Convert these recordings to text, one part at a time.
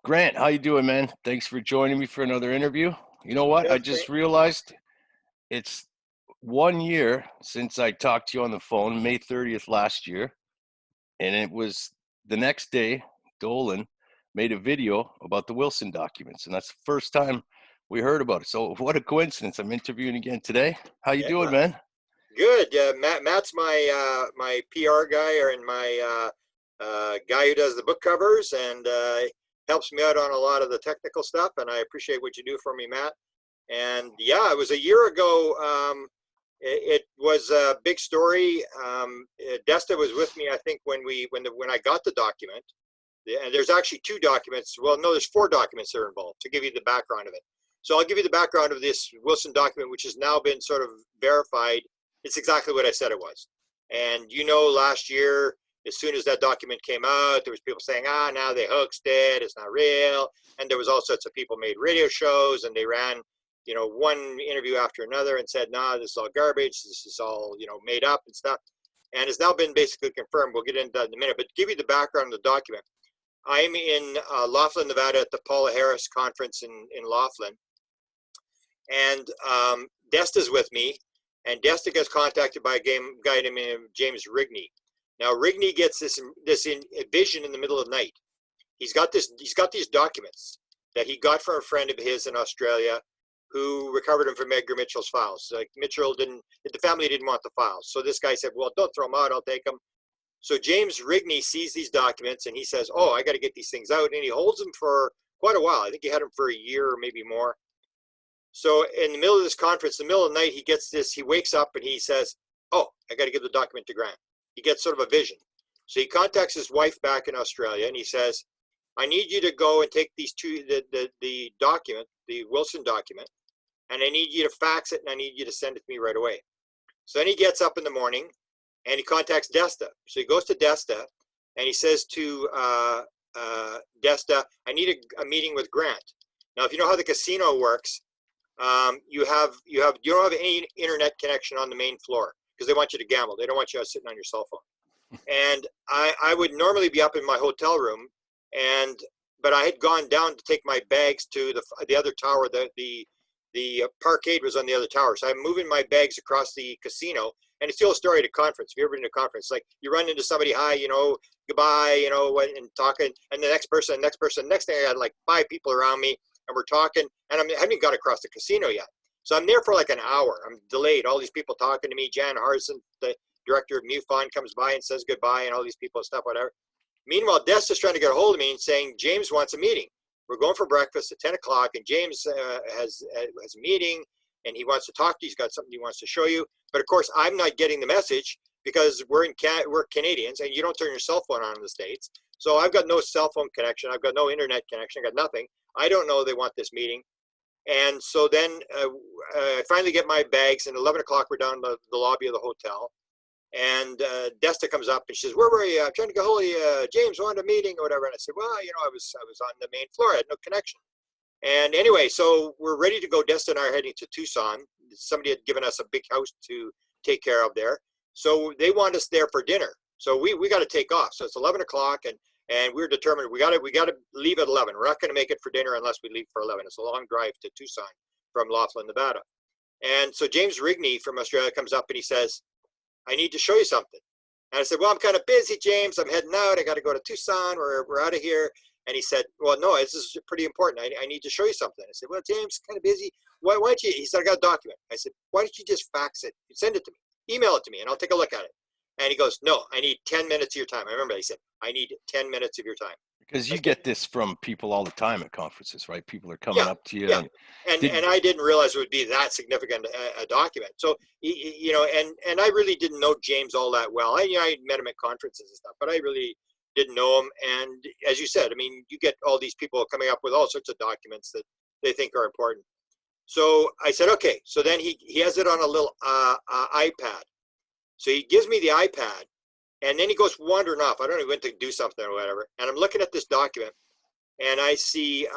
Grant, how you doing, man? Thanks for joining me for another interview. You know what? I Good, just thank. realized it's 1 year since I talked to you on the phone, May 30th last year, and it was the next day, Dolan made a video about the Wilson documents, and that's the first time we heard about it. So what a coincidence. I'm interviewing again today. How you Yeah, doing, man? good. Matt's my my PR guy, and my guy who does the book covers, and helps me out on a lot of the technical stuff. And I appreciate what you do for me, Matt. And yeah, it was a year ago. It was a big story. Desta was with me, I think, when I got the document. And there's actually two documents. Well, no, there's four documents that are involved to give you the background of it. So I'll give you the background of this Wilson document, which has now been sort of verified. It's exactly what I said it was. And last year, as soon as that document came out, there was people saying, now they hoaxed it, it's not real. And there was all sorts of people made radio shows, and they ran, one interview after another and said, this is all garbage, this is all, made up and stuff. And it's now been basically confirmed. We'll get into that in a minute, but to give you the background of the document, I'm in Laughlin, Nevada at the Paula Harris conference in Laughlin. And Desta's with me, and Desta gets contacted by a guy named James Rigney. Now Rigney gets this vision in the middle of the night. He's got these documents that he got from a friend of his in Australia who recovered them from Edgar Mitchell's files. Like the family didn't want the files. So this guy said, well, don't throw them out, I'll take them. So James Rigney sees these documents and he says, I got to get these things out. And he holds them for quite a while. I think he had them for a year or maybe more. So in the middle of this conference, in the middle of the night, he wakes up and he says, I got to give the document to Grant. He gets sort of a vision. So he contacts his wife back in Australia and he says, I need you to go and take these the document, the Wilson document, and I need you to fax it and I need you to send it to me right away. So then he gets up in the morning and he contacts Desta. So he goes to Desta and he says to Desta, I need a meeting with Grant. Now, if you know how the casino works, you don't have any internet connection on the main floor because they want you to gamble. They don't want you sitting on your cell phone. And I would normally be up in my hotel room, but I had gone down to take my bags to the other tower. The parkade was on the other tower. So I'm moving my bags across the casino. And it's the old story at a conference. If you've ever been to a conference, like you run into somebody, hi, goodbye, and talking, and the next person. Next thing I had like 5 people around me, and we're talking, and I haven't got across the casino yet. So I'm there for like an hour. I'm delayed. All these people talking to me. Jan Harrison, the director of MUFON, comes by and says goodbye, and all these people and stuff, whatever. Meanwhile, Desta's trying to get a hold of me and saying, James wants a meeting. We're going for breakfast at 10 o'clock, and James has a meeting, and he wants to talk to you. He's got something he wants to show you. But of course, I'm not getting the message because we're Canadians, and you don't turn your cell phone on in the States. So I've got no cell phone connection. I've got no internet connection. I've got nothing. I don't know they want this meeting. And so then I finally get my bags, and 11 o'clock we're down in the lobby of the hotel. And Desta comes up and she says, where were you? I'm trying to get hold of you. James wanted a meeting or whatever. And I said, well, I was on the main floor. I had no connection. And anyway, so we're ready to go. Desta and I are heading to Tucson. Somebody had given us a big house to take care of there. So they want us there for dinner. So we got to take off. So it's 11 o'clock, and we're determined we got to leave at 11. We're not going to make it for dinner unless we leave for 11. It's a long drive to Tucson from Laughlin, Nevada. And so James Rigney from Australia comes up and he says, I need to show you something. And I said, well, I'm kind of busy, James. I'm heading out. I got to go to Tucson. We're out of here. And he said, well, no, this is pretty important. I need to show you something. I said, well, James, kind of busy. Why don't you? He said, I got a document. I said, why don't you just fax it? Send it to me. Email it to me, and I'll take a look at it. And he goes, no, I need 10 minutes of your time. I remember he said, I need 10 minutes of your time. Because you get this from people all the time at conferences, right? People are coming Yeah, up to you. yeah. And I didn't realize it would be that significant a document. So, and I really didn't know James all that well. I met him at conferences and stuff, but I really didn't know him. And as you said, I mean, you get all these people coming up with all sorts of documents that they think are important. So I said, okay. So then he has it on a little iPad. So he gives me the iPad, and then he goes wandering off. I don't know, he went to do something or whatever. And I'm looking at this document, and I see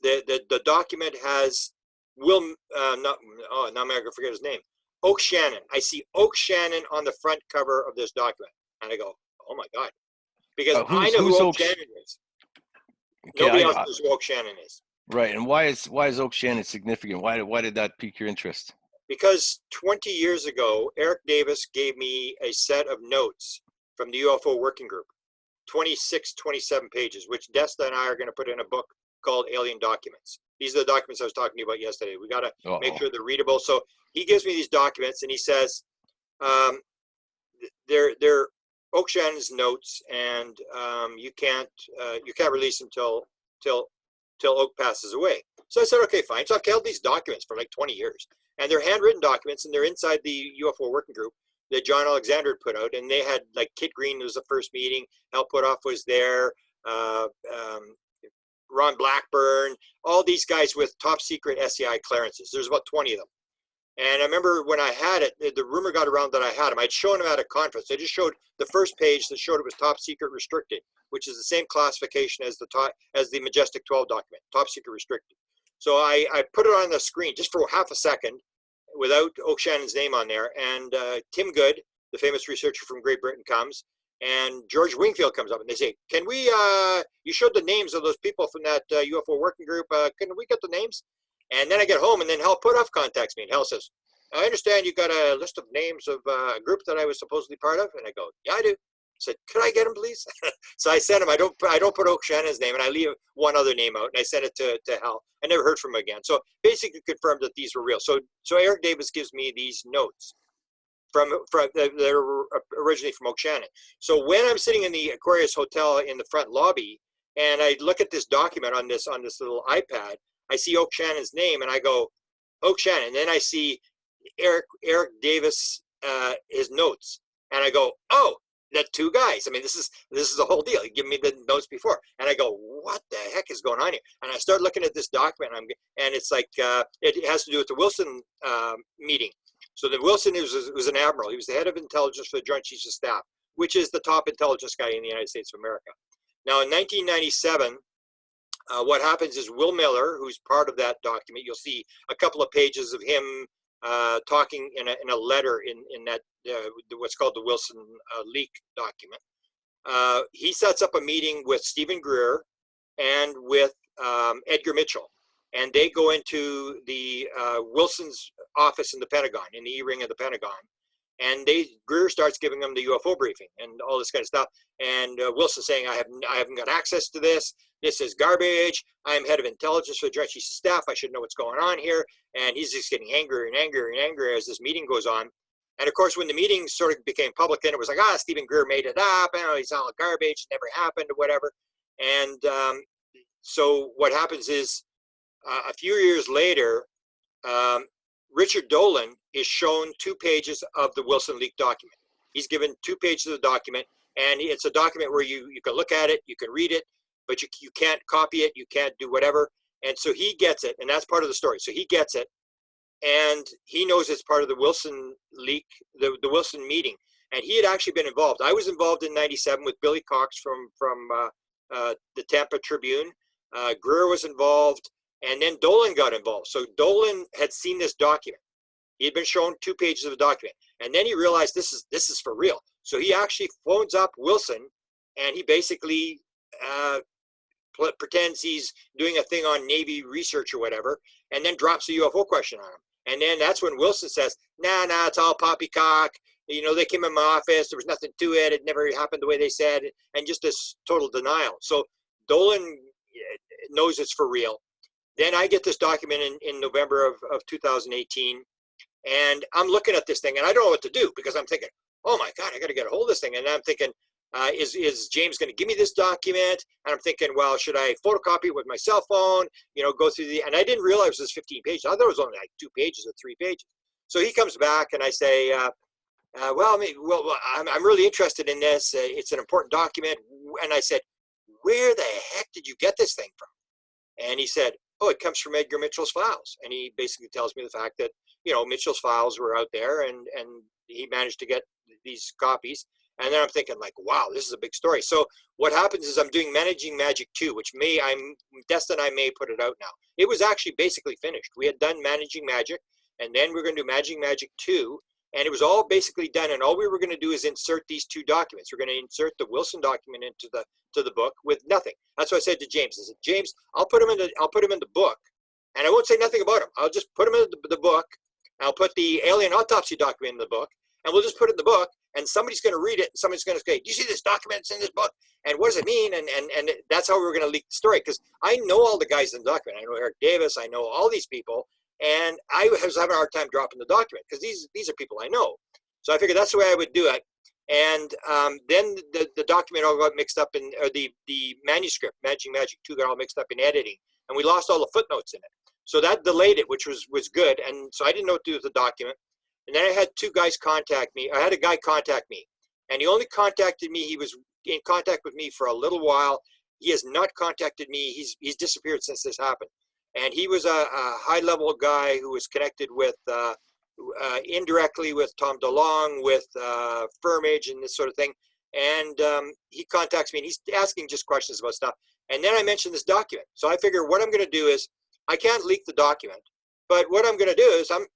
the document has now I'm going to forget his name. Oak Shannon. I see Oak Shannon on the front cover of this document, and I go, oh my God, because I know who Oak Shannon is. Okay, Nobody else knows who Oak Shannon is. right. And why is Oak Shannon significant? Why did that pique your interest? Because 20 years ago, Eric Davis gave me a set of notes from the UFO working group, 26, 27 pages, which Desta and I are going to put in a book called Alien Documents. These are the documents I was talking to you about yesterday. We got to make sure they're readable. So he gives me these documents and he says, they're Oak Shannon's notes, and you can't release them till Oak passes away. So I said, okay, fine. So I've held these documents for like 20 years, and they're handwritten documents, and they're inside the UFO working group that John Alexander had put out, and they had like Kit Green was the first meeting, Hal Puthoff was there, Ron Blackburn, all these guys with top secret SCI clearances. There's about 20 of them. And I remember when I had it, the rumor got around that I had them. I'd shown them at a conference. I just showed the first page that showed it was top secret restricted, which is the same classification as the Majestic 12 document, top secret restricted. So I put it on the screen just for half a second without Oak Shannon's name on there. And Tim Good, the famous researcher from Great Britain, comes, and George Wingfield comes up and they say, can we, you showed the names of those people from that UFO working group. Can we get the names? And then I get home, and then Hal Puthoff contacts me, and Hal says, I understand you got a list of names of a group that I was supposedly part of. And I go, yeah, I do. I said, could I get them, please? So I sent him. I don't put Oak Shannon's name, and I leave one other name out, and I sent it to Hal. I never heard from him again. So basically confirmed that these were real. So Eric Davis gives me these notes from that are originally from Oak Shannon. So when I'm sitting in the Aquarius Hotel in the front lobby, and I look at this document on this little iPad, I see Oak Shannon's name, and I go, Oak Shannon. And then I see Eric Davis, his notes, and I go, oh, that two guys. I mean, this is the whole deal. He gave me the notes before, and I go, what the heck is going on here? And I start looking at this document, and it's like it has to do with the Wilson meeting. So the Wilson was an admiral. He was the head of intelligence for the Joint Chiefs of Staff, which is the top intelligence guy in the United States of America. Now, in 1997. What happens is Will Miller, who's part of that document, you'll see a couple of pages of him talking in a letter in that what's called the Wilson leak document. He sets up a meeting with Stephen Greer and with Edgar Mitchell, and they go into the Wilson's office in the Pentagon, in the E-ring of the Pentagon, and Greer starts giving them the UFO briefing and all this kind of stuff. And Wilson saying, I haven't got access to this. This is garbage. I'm head of intelligence for the Joint Chiefs of Staff. I should know what's going on here. And he's just getting angrier and angrier and angrier as this meeting goes on. And of course, when the meeting sort of became public, then it was like, Stephen Greer made it up. He's all garbage. It never happened or whatever. And so what happens is a few years later, Richard Dolan is shown 2 pages of the Wilson leak document. He's given 2 pages of the document, and it's a document where you can look at it, you can read it, but you can't copy it, you can't do whatever. And so he gets it, and that's part of the story. So he gets it, and he knows it's part of the Wilson leak, the Wilson meeting. And he had actually been involved. I was involved in '97 with Billy Cox from the Tampa Tribune. Greer was involved, and then Dolan got involved. So Dolan had seen this document. He had been shown 2 pages of the document, and then he realized this is for real. So he actually phones up Wilson, and he basically pretends he's doing a thing on Navy research or whatever, and then drops a UFO question on him. And then that's when Wilson says, nah, it's all poppycock. You know, they came in my office, there was nothing to it, it never happened the way they said, and just this total denial. So Dolan knows it's for real. Then I get this document in November of 2018, and I'm looking at this thing, and I don't know what to do, because I'm thinking, oh my God, I got to get a hold of this thing. And I'm thinking, is James going to give me this document? And I'm thinking, well, should I photocopy it with my cell phone? You know, go through and I didn't realize it was 15 pages. I thought it was only like 2 pages or 3 pages. So he comes back, and I say, I'm really interested in this. It's an important document. And I said, where the heck did you get this thing from? And he said, oh, it comes from Edgar Mitchell's files. And he basically tells me the fact that, you know, Mitchell's files were out there, and he managed to get these copies. And then I'm thinking, like, wow, this is a big story. So what happens is I'm doing Managing Magic 2, which Desta and I may put it out now. It was actually basically finished. We had done Managing Magic, and then we're going to do Managing Magic 2. And it was all basically done. And all we were going to do is insert these two documents. We're going to insert the Wilson document into the book with nothing. That's what I said to James. I said, James, I'll put him in the book, and I won't say nothing about him. I'll just put him in the book. I'll put the alien autopsy document in the book, and we'll just put it in the book. And somebody's going to read it, and somebody's going to say, "Do you see this document? It's in this book, and what does it mean?" And that's how we were going to leak the story, because I know all the guys in the document. I know Eric Davis. I know all these people. And I was having a hard time dropping the document because these are people I know. So I figured that's the way I would do it. And then the document all got mixed up in, or the manuscript, Magic 2 got all mixed up in editing. And we lost all the footnotes in it. So that delayed it, which was good. And so I didn't know what to do with the document. And then I had two guys contact me. I had a guy contact me. And he only contacted me. He was in contact with me for a little while. He has not contacted me. He's disappeared since this happened. And he was a high-level guy who was connected with, indirectly with Tom DeLonge, with Firmage and this sort of thing. And he contacts me, and he's asking just questions about stuff. And then I mentioned this document. So I figure what I'm going to do is, I can't leak the document, but what I'm going to do is, I'm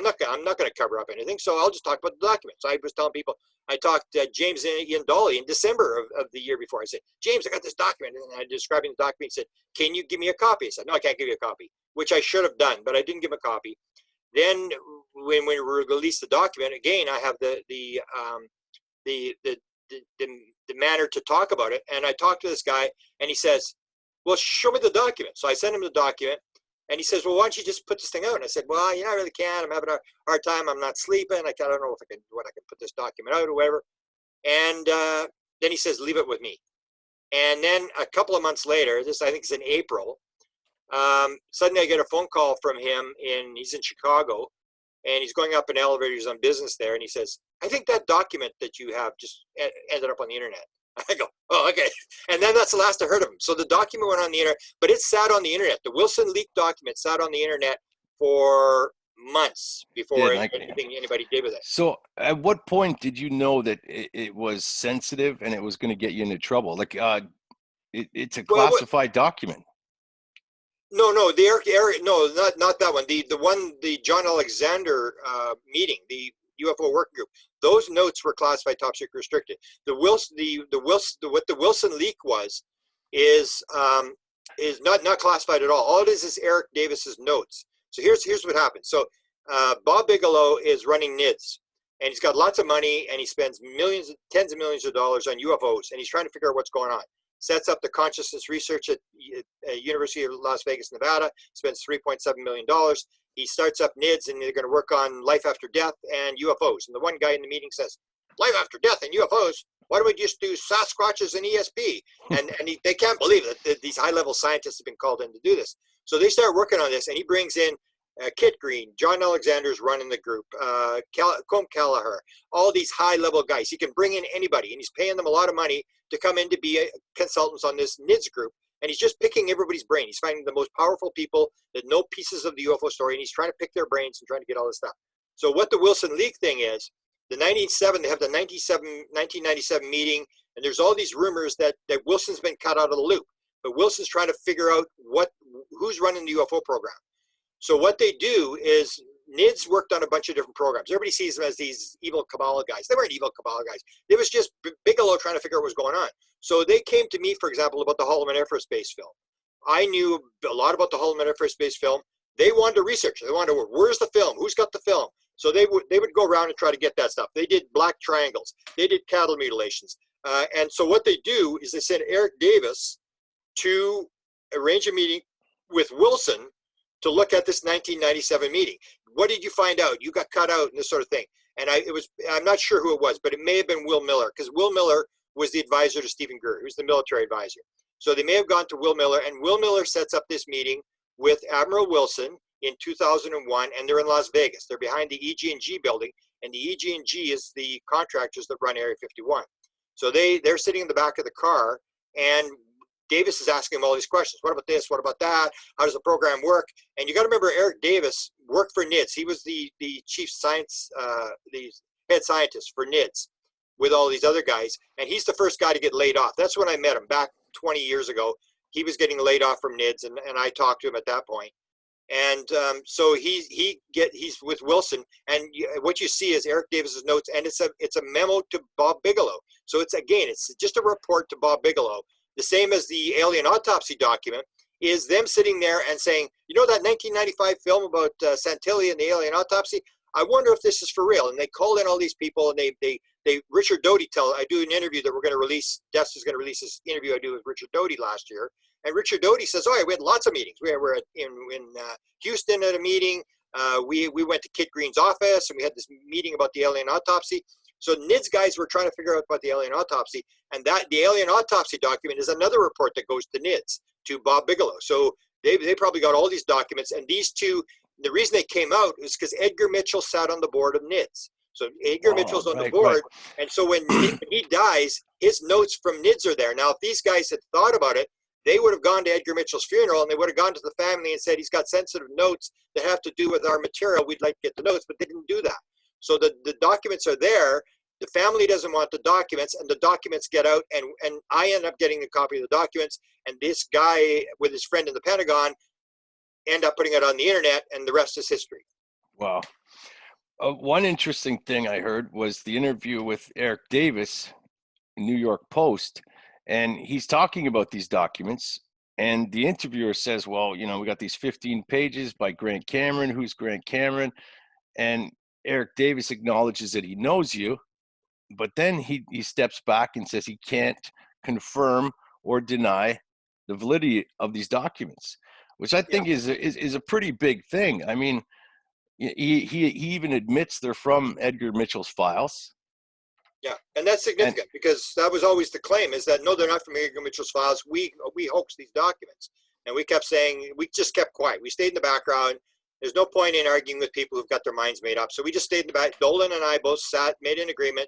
not going to cover up anything. So I'll just talk about the document. So I was telling people, I talked to James and Doty in December of the year before. I said, James, I got this document. And I describing the document. He said, can you give me a copy? I said, no, I can't give you a copy, which I should have done, but I didn't give him a copy. Then when we released the document, again, I have the manner to talk about it. And I talked to this guy, and he says, well, show me the document. So I sent him the document. And he says, well, why don't you just put this thing out? And I said, well, I really can't. I'm having a hard time. I'm not sleeping. I don't know if I can put this document out or whatever. And then he says, leave it with me. And then a couple of months later, I think it's in April, suddenly I get a phone call from him. He's in Chicago, and he's going up in elevators on business there. And he says, I think that document that you have just ended up on the internet. I go, oh, okay. And then that's the last I heard of him. So the document went on the internet, but it sat on the internet. The Wilson leaked document sat on the internet for months before anything anybody did with it. So at what point did you know that it was sensitive and it was going to get you into trouble? Like, it's a classified document. No, the Eric, no, not that one. The John Alexander meeting, the UFO working group. Those notes were classified top secret restricted. What the Wilson leak is not classified at all. All it is Eric Davis's notes. So here's what happened. So Bob Bigelow is running NIDS, and he's got lots of money, and he spends tens of millions of dollars on UFOs, and he's trying to figure out what's going on. Sets up the consciousness research at University of Las Vegas, Nevada, spends $3.7 million. He starts up NIDS, and they're going to work on life after death and UFOs. And the one guy in the meeting says, life after death and UFOs? Why don't we just do Sasquatches and ESP? And they can't believe that these high-level scientists have been called in to do this. So they start working on this, and he brings in Kit Green, John Alexander's running the group, Combe Kelleher, all these high-level guys. He can bring in anybody, and he's paying them a lot of money to come in to be consultants on this NIDS group. And he's just picking everybody's brain. He's finding the most powerful people that know pieces of the UFO story, and he's trying to pick their brains and trying to get all this stuff. So what the Wilson leak thing is, they have the 1997 meeting, and there's all these rumors that Wilson's been cut out of the loop. But Wilson's trying to figure out who's running the UFO program. So what they do is, NIDS worked on a bunch of different programs. Everybody sees them as these evil Kabbalah guys. They weren't evil Kabbalah guys. It was just Bigelow trying to figure out what was going on. So they came to me, for example, about the Holloman Air Force Base film. I knew a lot about the Holloman Air Force Base film. They wanted to research. They wanted to work. Where's the film? Who's got the film? So they would go around and try to get that stuff. They did black triangles. They did cattle mutilations. And so what they do is they send Eric Davis to arrange a meeting with Wilson to look at this 1997 meeting. What did you find out? You got cut out and this sort of thing. And I'm not sure who it was, but it may have been Will Miller, because Will Miller was the advisor to Stephen Greer, who's the military advisor. So they may have gone to Will Miller, and Will Miller sets up this meeting with Admiral Wilson in 2001, and they're in Las Vegas. They're behind the EG&G building, and the EG&G is the contractors that run Area 51. So they're sitting in the back of the car, and Davis is asking him all these questions. What about this? What about that? How does the program work? And you got to remember, Eric Davis worked for NIDS. He was the chief science, the head scientist for NIDS with all these other guys. And he's the first guy to get laid off. That's when I met him back 20 years ago. He was getting laid off from NIDS, and I talked to him at that point. And so he's with Wilson, and what you see is Eric Davis's notes, and it's a memo to Bob Bigelow. So it's just a report to Bob Bigelow. The same as the alien autopsy document is them sitting there and saying, you know, that 1995 film about Santilli and the alien autopsy. I wonder if this is for real. And they called in all these people, and they Richard Doty I do an interview that we're going to release. Des is going to release this interview I do with Richard Doty last year. And Richard Doty says, oh, yeah, we had lots of meetings. We were in Houston at a meeting. We went to Kit Green's office, and we had this meeting about the alien autopsy. So NIDS guys were trying to figure out about the alien autopsy. And the alien autopsy document is another report that goes to NIDS, to Bob Bigelow. So they probably got all these documents. And these two, the reason they came out is because Edgar Mitchell sat on the board of NIDS. So Edgar Mitchell's on the board. Right. And so when he dies, his notes from NIDS are there. Now, if these guys had thought about it, they would have gone to Edgar Mitchell's funeral, and they would have gone to the family and said, he's got sensitive notes that have to do with our material. We'd like to get the notes, but they didn't do that. So the documents are there. The family doesn't want the documents, and the documents get out, and I end up getting a copy of the documents, and this guy with his friend in the Pentagon end up putting it on the internet, and the rest is history. Wow. One interesting thing I heard was the interview with Eric Davis, New York Post, and he's talking about these documents, and the interviewer says, well, you know, we got these 15 pages by Grant Cameron. Who's Grant Cameron? And Eric Davis acknowledges that he knows you, but then he steps back and says he can't confirm or deny the validity of these documents, which I think is a pretty big thing. I mean, he even admits they're from Edgar Mitchell's files. Yeah, and that's significant because that was always the claim, is that no, they're not from Edgar Mitchell's files. We hoaxed these documents, and we kept saying, we just kept quiet. We stayed in the background. There's no point in arguing with people who've got their minds made up. So we just stayed in the back. Dolan and I both made an agreement.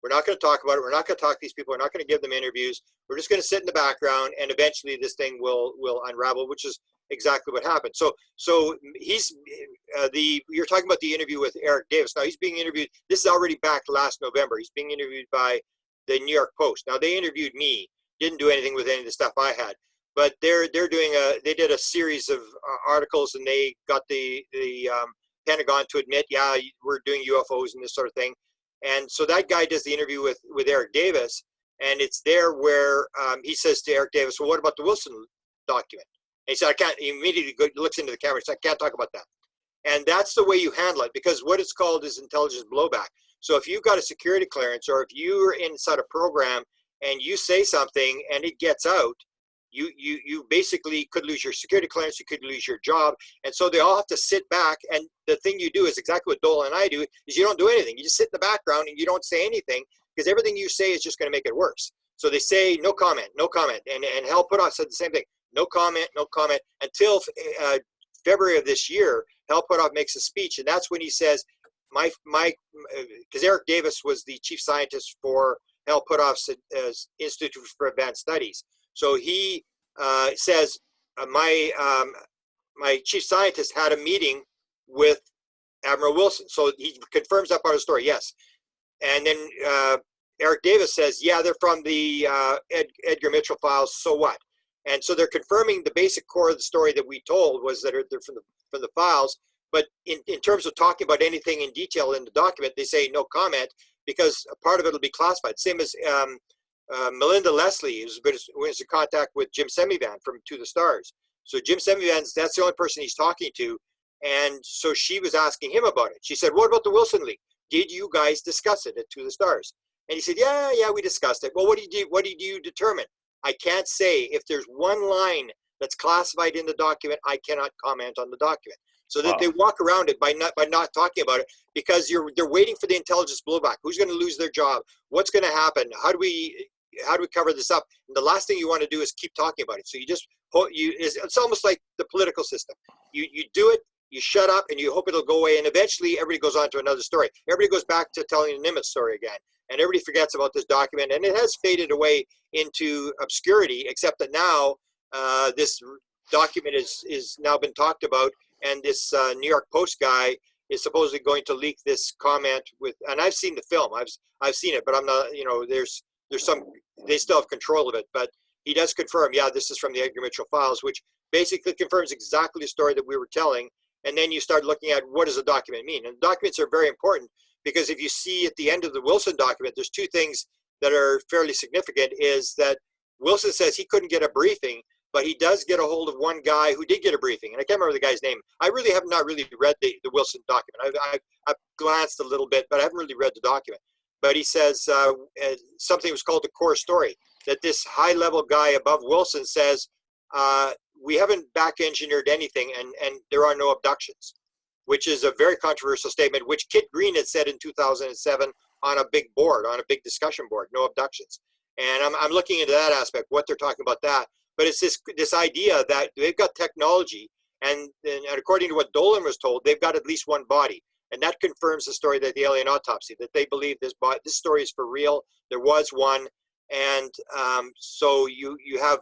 We're not going to talk about it. We're not going to talk to these people. We're not going to give them interviews. We're just going to sit in the background, and eventually this thing will unravel, which is exactly what happened. So he's you're talking about the interview with Eric Davis. Now he's being interviewed. This is already back last November. He's being interviewed by the New York Post. Now they interviewed me. Didn't do anything with any of the stuff I had, but they did a series of articles, and they got the Pentagon to admit, yeah, we're doing UFOs and this sort of thing. And so that guy does the interview with Eric Davis, and it's there where he says to Eric Davis, well, what about the Wilson document? And he said, I can't. He immediately looks into the camera and says, I can't talk about that. And that's the way you handle it, because what it's called is intelligence blowback. So if you've got a security clearance, or if you're inside a program and you say something and it gets out, you basically could lose your security clearance, you could lose your job. And so they all have to sit back, and the thing you do is exactly what Dolan and I do, is you don't do anything. You just sit in the background and you don't say anything, because everything you say is just going to make it worse. So they say no comment, no comment. And Hal Puthoff said the same thing, no comment, no comment, until February of this year. Hal Puthoff makes a speech, and that's when he says, because Eric Davis was the chief scientist for Hal Puthoff's Institute for Advanced Studies. So he says, my chief scientist had a meeting with Admiral Wilson. So he confirms that part of the story, yes. And then Eric Davis says, yeah, they're from the Edgar Mitchell files, so what? And so they're confirming the basic core of the story that we told, was that they're from the files. But in terms of talking about anything in detail in the document, they say no comment, because a part of it will be classified. Same as Melinda Leslie was in contact with Jim Semivan from To the Stars. So Jim Semivan, that's the only person he's talking to. And so she was asking him about it. She said, what about the Wilson leak? Did you guys discuss it at To the Stars? And he said, yeah, we discussed it. Well, what did you determine? I can't say. If there's one line that's classified in the document, I cannot comment on the document. So that they walk around it by not talking about it, because they're waiting for the intelligence blowback. Who's going to lose their job? What's going to happen? How do we cover this up? And the last thing you want to do is keep talking about it. So it's almost like the political system. You do it, you shut up, and you hope it'll go away. And eventually, everybody goes on to another story. Everybody goes back to telling the Nimitz story again, and everybody forgets about this document. And it has faded away into obscurity, except that now this document is now been talked about. And this New York Post guy is supposedly going to leak this comment with, and I've seen the film, I've seen it, but I'm not, there's some, they still have control of it, but he does confirm, yeah, this is from the Edgar Mitchell files, which basically confirms exactly the story that we were telling. And then you start looking at what does a document mean? And documents are very important because if you see at the end of the Wilson document, there's two things that are fairly significant. Is that Wilson says he couldn't get a briefing, but he does get a hold of one guy who did get a briefing. And I can't remember the guy's name. I really have not really read the Wilson document. I've glanced a little bit, but I haven't really read the document. But he says something was called the core story, that this high-level guy above Wilson says, we haven't back-engineered anything, and there are no abductions, which is a very controversial statement, which Kit Green had said in 2007 on a big board, on a big discussion board, no abductions. And I'm looking into that aspect, what they're talking about that. But it's this idea that they've got technology, and according to what Dolan was told, they've got at least one body. And that confirms the story that the alien autopsy, that they believe this story is for real. There was one. And so you have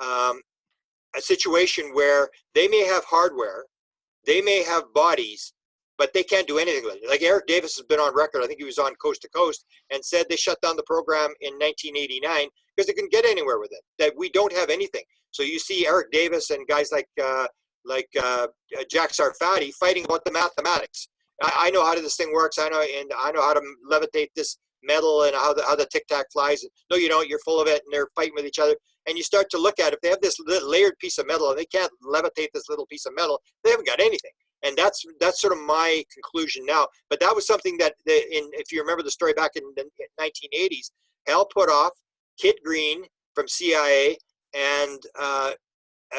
a situation where they may have hardware, they may have bodies, but they can't do anything with it. Like Eric Davis has been on record, I think he was on Coast to Coast, and said they shut down the program in 1989 because they couldn't get anywhere with it, that we don't have anything. So you see Eric Davis and guys like Jack Sarfati fighting about the mathematics. I know how this thing works. I know how to levitate this metal and how the tic tac flies. No, you don't. You're full of it, and they're fighting with each other. And you start to look at it, if they have this layered piece of metal and they can't levitate this little piece of metal, they haven't got anything. And that's sort of my conclusion now. But that was something that, if you remember the story back in the 1980s, Hal Puthoff, Kit Green from CIA, and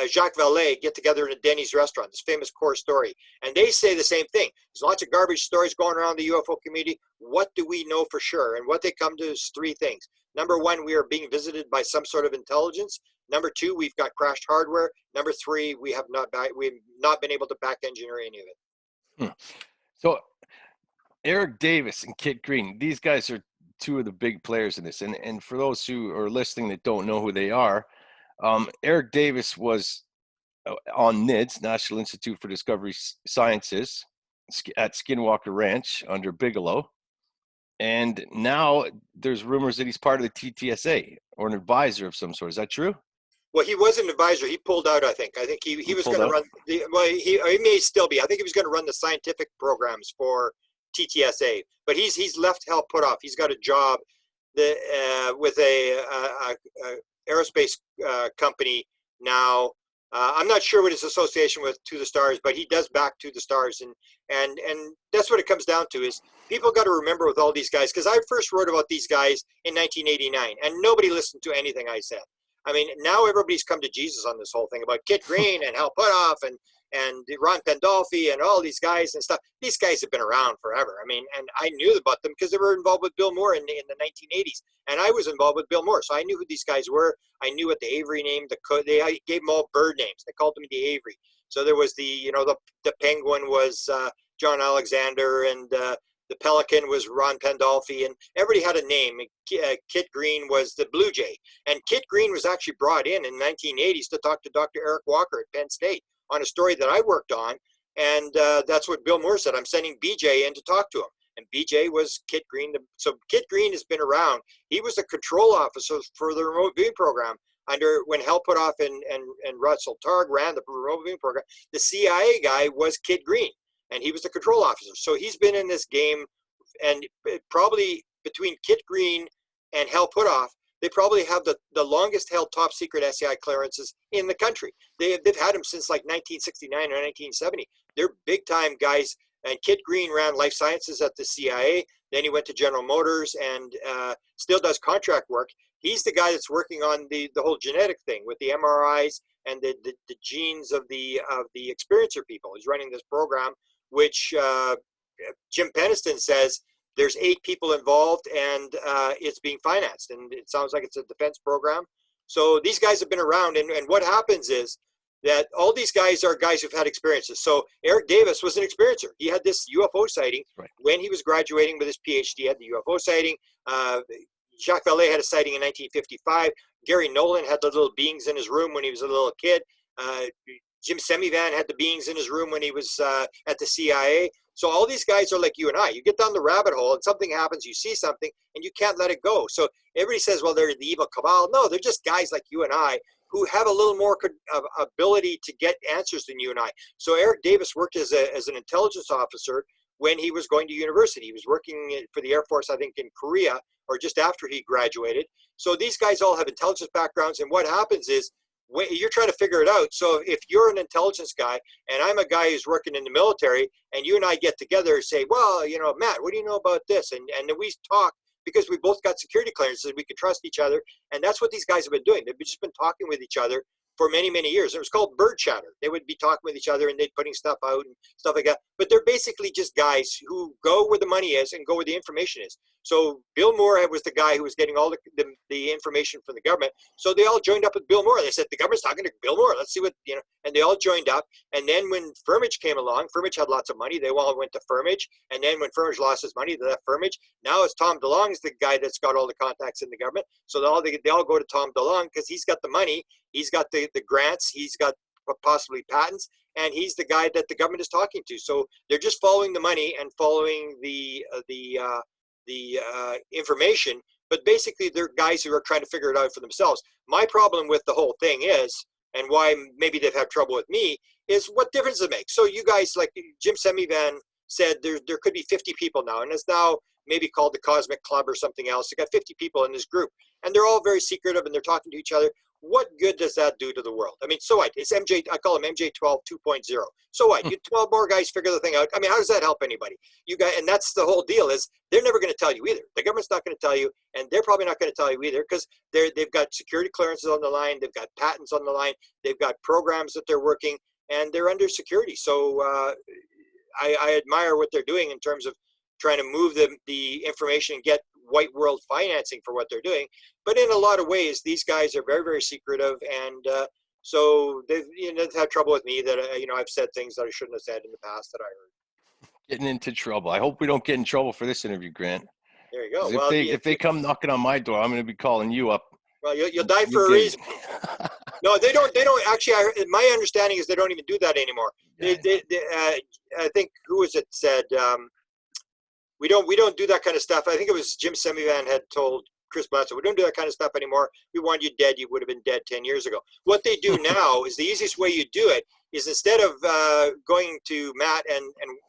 Jacques Vallee get together in a Denny's restaurant, this famous core story. And they say the same thing. There's lots of garbage stories going around the UFO community. What do we know for sure? And what they come to is three things. Number one, we are being visited by some sort of intelligence. Number two, we've got crashed hardware. Number three, we've not been able to back engineer any of it. So Eric Davis and Kit Green, these guys are two of the big players in this. And for those who are listening that don't know who they are, Eric Davis was on NIDS, National Institute for Discovery Sciences, at Skinwalker Ranch under Bigelow. And now there's rumors that he's part of the TTSA or an advisor of some sort. Is that true? Well, he was an advisor. He pulled out, I think. I think he was going to run, he may still be. I think he was going to run the scientific programs for TTSA. But he's left Hal Puthoff. He's got a job with a aerospace company now. I'm not sure what his association with To the Stars, but he does back To the Stars, and that's what it comes down to. Is people got to remember with all these guys, because I first wrote about these guys in 1989, and nobody listened to anything I said. I mean, now everybody's come to Jesus on this whole thing about Kit Green and Hal Puthoff and Ron Pandolfi and all these guys and stuff. These guys have been around forever. I mean, and I knew about them because they were involved with Bill Moore in the 1980s, and I was involved with Bill Moore, so I knew who these guys were. I knew what the Avery name. They gave them all bird names. They called them the Avery. So there was the Penguin was John Alexander, and the Pelican was Ron Pandolfi, and everybody had a name. Kit Green was the Blue Jay, and Kit Green was actually brought in the 1980s to talk to Dr. Eric Walker at Penn State on a story that I worked on, and that's what Bill Moore said. I'm sending BJ in to talk to him, and BJ was Kit Green. So Kit Green has been around. He was the control officer for the remote viewing program when Hal Puthoff and Russell Targ ran the remote viewing program. The CIA guy was Kit Green, and he was the control officer. So he's been in this game, and probably between Kit Green and Hal Puthoff, they probably have the longest held top secret SCI clearances in the country. They've had them since like 1969 or 1970. They're big time guys. And Kit Green ran life sciences at the CIA. Then he went to General Motors and still does contract work. He's the guy that's working on the whole genetic thing with the MRIs and the genes of the experiencer people. He's running this program, which Jim Peniston says there's 8 people involved, and it's being financed, and it sounds like it's a defense program. So these guys have been around, and what happens is that all these guys are guys who've had experiences. So Eric Davis was an experiencer. He had this UFO sighting when he was graduating with his PhD. He had the UFO sighting. Jacques Vallee had a sighting in 1955. Gary Nolan had the little beings in his room when he was a little kid. Jim Semivan had the beings in his room when he was at the CIA. So all these guys are like you and I. You get down the rabbit hole and something happens, you see something, and you can't let it go. So everybody says, well, they're the evil cabal. No, they're just guys like you and I who have a little more ability to get answers than you and I. So Eric Davis worked as an intelligence officer when he was going to university. He was working for the Air Force, I think, in Korea, or just after he graduated. So these guys all have intelligence backgrounds, and what happens is you're trying to figure it out. So if you're an intelligence guy and I'm a guy who's working in the military, and you and I get together and say, well, you know, Matt, what do you know about this? And then we talk, because we both got security clearances, we can trust each other. And that's what these guys have been doing. They've just been talking with each other for many, many years. It was called bird chatter. They would be talking with each other and they'd putting stuff out and stuff like that. But they're basically just guys who go where the money is and go where the information is. So Bill Moore was the guy who was getting all the information from the government. So they all joined up with Bill Moore. They said, the government's talking to Bill Moore. Let's see what, you know, and they all joined up. And then when Firmage came along, Firmage had lots of money. They all went to Firmage. And then when Firmage lost his money, they left Firmage. Now it's Tom DeLonge's the guy that's got all the contacts in the government. So they all go to Tom DeLonge because he's got the money. He's got the grants. He's got possibly patents. And he's the guy that the government is talking to. So they're just following the money and following the information, but basically they're guys who are trying to figure it out for themselves. My problem with the whole thing is, and why maybe they've had trouble with me, is what difference does it make? So you guys, like Jim Semivan said, there could be 50 people now, and it's now maybe called the Cosmic Club or something else. They got 50 people in this group, and they're all very secretive, and they're talking to each other. What good does that do to the world? I mean, so what? It's MJ, I call him MJ12 2.0. So what? You 12 more guys figure the thing out. I mean, how does that help anybody? You guys, and that's the whole deal, is they're never going to tell you either. The government's not going to tell you, and they're probably not going to tell you either, because they've got security clearances on the line, they've got patents on the line, they've got programs that they're working, and they're under security. So I admire what they're doing in terms of trying to move the information and get white world financing for what they're doing. But in a lot of ways, these guys are very, very secretive. And so they've had trouble with me that, I've said things that I shouldn't have said in the past that I heard. Getting into trouble. I hope we don't get in trouble for this interview, Grant. There you go. Well, if they come knocking on my door, I'm going to be calling you up. Well, you'll die for a reason. No, they don't. Actually, my understanding is they don't even do that anymore. Yeah. I think, who was it said, we don't do that kind of stuff. I think it was Jim Semivan had told Chris Bledsoe, we don't do that kind of stuff anymore. We want you dead. You would have been dead 10 years ago. What they do now is the easiest way you do it is, instead of going to Matt and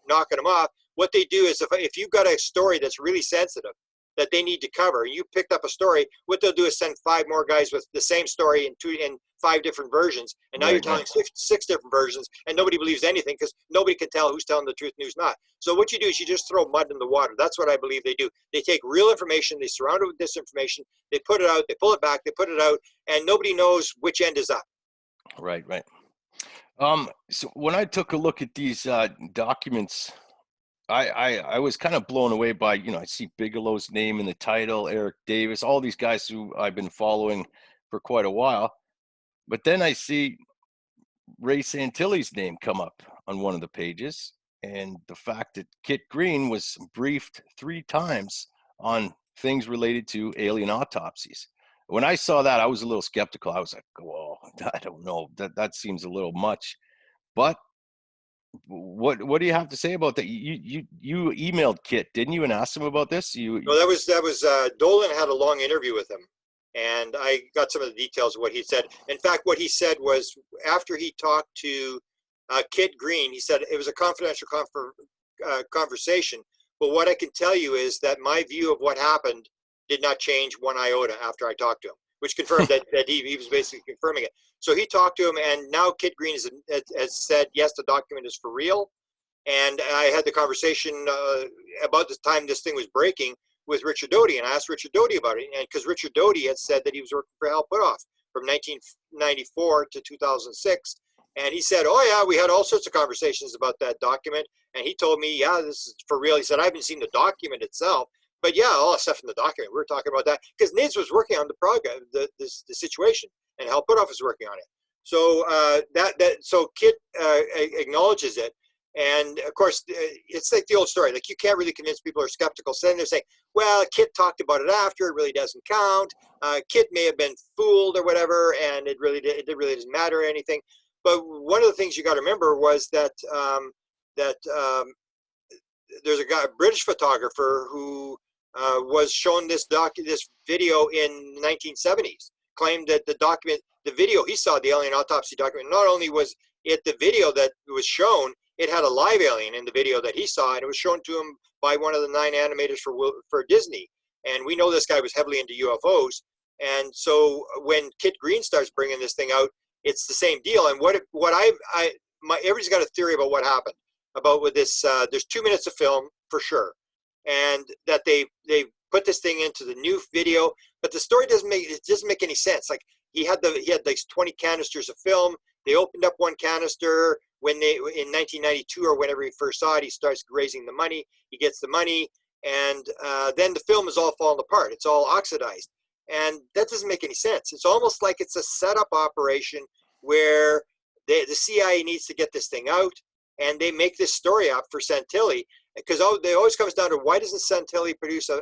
knocking him off, what they do is, if you've got a story that's really sensitive that they need to cover, and you picked up a story, what they'll do is send 5 more guys with the same story in 5 different versions, and now you're telling 6 different versions, and nobody believes anything because nobody can tell who's telling the truth and who's not. So what you do is you just throw mud in the water. That's what I believe they do. They take real information, they surround it with disinformation, they put it out, they pull it back, they put it out, and nobody knows which end is up. Right. So when I took a look at these documents, I was kind of blown away by, I see Bigelow's name in the title, Eric Davis, all these guys who I've been following for quite a while. But then I see Ray Santilli's name come up on one of the pages, and the fact that Kit Green was briefed 3 times on things related to alien autopsies. When I saw that, I was a little skeptical. I was like, well, I don't know. That seems a little much. But what do you have to say about that? You emailed Kit, didn't you, and asked him about this? No, that was Dolan had a long interview with him, and I got some of the details of what he said. In fact, what he said was, after he talked to Kit Green, he said it was a confidential conversation. But what I can tell you is that my view of what happened did not change 1 iota after I talked to him, which confirmed that he was basically confirming it. So he talked to him, and now Kit Green has said, yes, the document is for real. And I had the conversation about the time this thing was breaking with Richard Doty, and I asked Richard Doty about it, and because Richard Doty had said that he was working for Hal Puthoff from 1994 to 2006, and he said, oh yeah, we had all sorts of conversations about that document, and he told me, yeah, this is for real. He said, I haven't seen the document itself, but yeah, all the stuff in the document, we were talking about that, because NIDS was working on the program, the situation, and Hal Puthoff was working on it. So so Kit acknowledges it. And of course, it's like the old story. Like, you can't really convince people who are skeptical. So then they're saying, well, Kit talked about it after. It really doesn't count. Kit may have been fooled or whatever, and it really doesn't matter or anything. But one of the things you got to remember was that there's a guy, a British photographer who was shown this video in 1970s, claimed that the video he saw, the alien autopsy document, not only was it the video that was shown, it had a live alien in the video that he saw, and it was shown to him by one of the 9 animators for Disney. And we know this guy was heavily into UFOs. And so when Kit Green starts bringing this thing out, it's the same deal. And everybody's got a theory about what happened with this. There's 2 minutes of film for sure, and that they put this thing into the new video, but the story doesn't make any sense. Like he had like 20 canisters of film. They opened up one canister in 1992 or whenever he first saw it. He starts raising the money. He gets the money, and then the film is all falling apart. It's all oxidized, and that doesn't make any sense. It's almost like it's a setup operation where the CIA needs to get this thing out, and they make this story up for Santilli, because it always comes down to, why doesn't Santilli produce a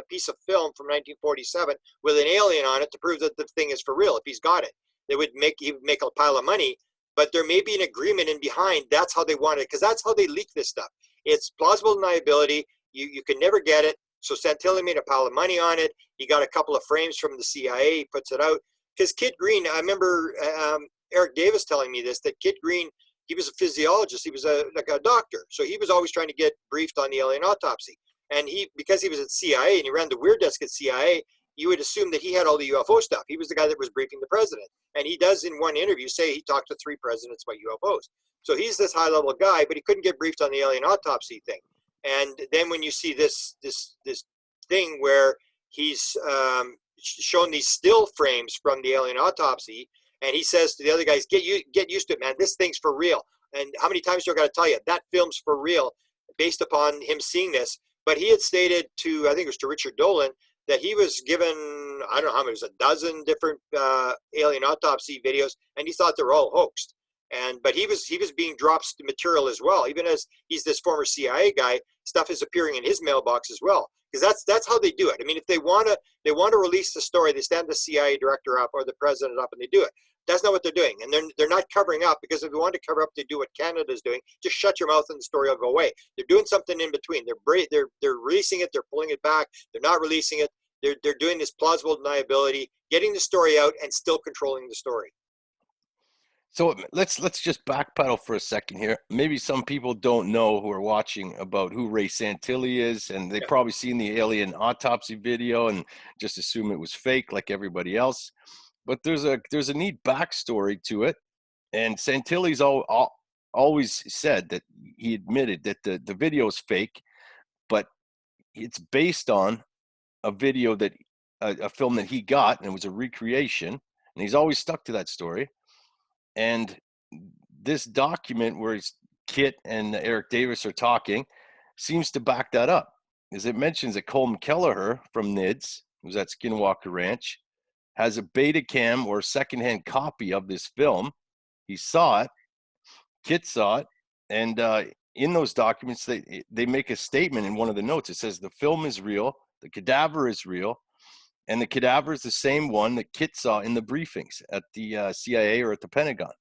piece of film from 1947 with an alien on it to prove that the thing is for real? If he's got it, he would make a pile of money. But there may be an agreement in behind. That's how they want it, because that's how they leak this stuff. It's plausible deniability. You can never get it. So Santilli made a pile of money on it. He got a couple of frames from the CIA. He puts it out. Because Kit Green, I remember Eric Davis telling me this, that Kit Green, he was a physiologist. He was like a doctor. So he was always trying to get briefed on the alien autopsy. And because he was at CIA and he ran the weird desk at CIA, you would assume that he had all the UFO stuff. He was the guy that was briefing the president. And he does in one interview say he talked to 3 presidents about UFOs. So he's this high level guy, but he couldn't get briefed on the alien autopsy thing. And then when you see this thing where he's shown these still frames from the alien autopsy, and he says to the other guys, get used to it, man. This thing's for real. And how many times do I got to tell you, that film's for real, based upon him seeing this. But he had stated to, I think it was to Richard Dolan, that he was given, I don't know how many, it was a dozen different alien autopsy videos, and he thought they were all hoaxed. But he was being dropped material as well. Even as he's this former CIA guy, stuff is appearing in his mailbox as well. Because that's how they do it. I mean, if they want to release the story, they stand the CIA director up or the president up, and they do it. That's not what they're doing, and they're not covering up, because if they want to cover up, they do what Canada's doing. Just shut your mouth, and the story will go away. They're doing something in between. They're releasing it. They're pulling it back. They're not releasing it. They're doing this plausible deniability, getting the story out, and still controlling the story. So let's just backpedal for a second here. Maybe some people don't know, who are watching, about who Ray Santilli is, and they've probably seen the alien autopsy video and just assume it was fake like everybody else. But there's a neat backstory to it, and Santilli's always said that he admitted that the video is fake, but it's based on a video that a film that he got, and it was a recreation, and he's always stuck to that story. And this document where Kit and Eric Davis are talking seems to back that up, as it mentions that Colm Kelleher from NIDS, who's at Skinwalker Ranch, has a beta cam or secondhand copy of this film. He saw it, Kit saw it, and in those documents, they make a statement in one of the notes. It says the film is real, the cadaver is real, and the cadaver is the same one that Kit saw in the briefings at the CIA or at the Pentagon.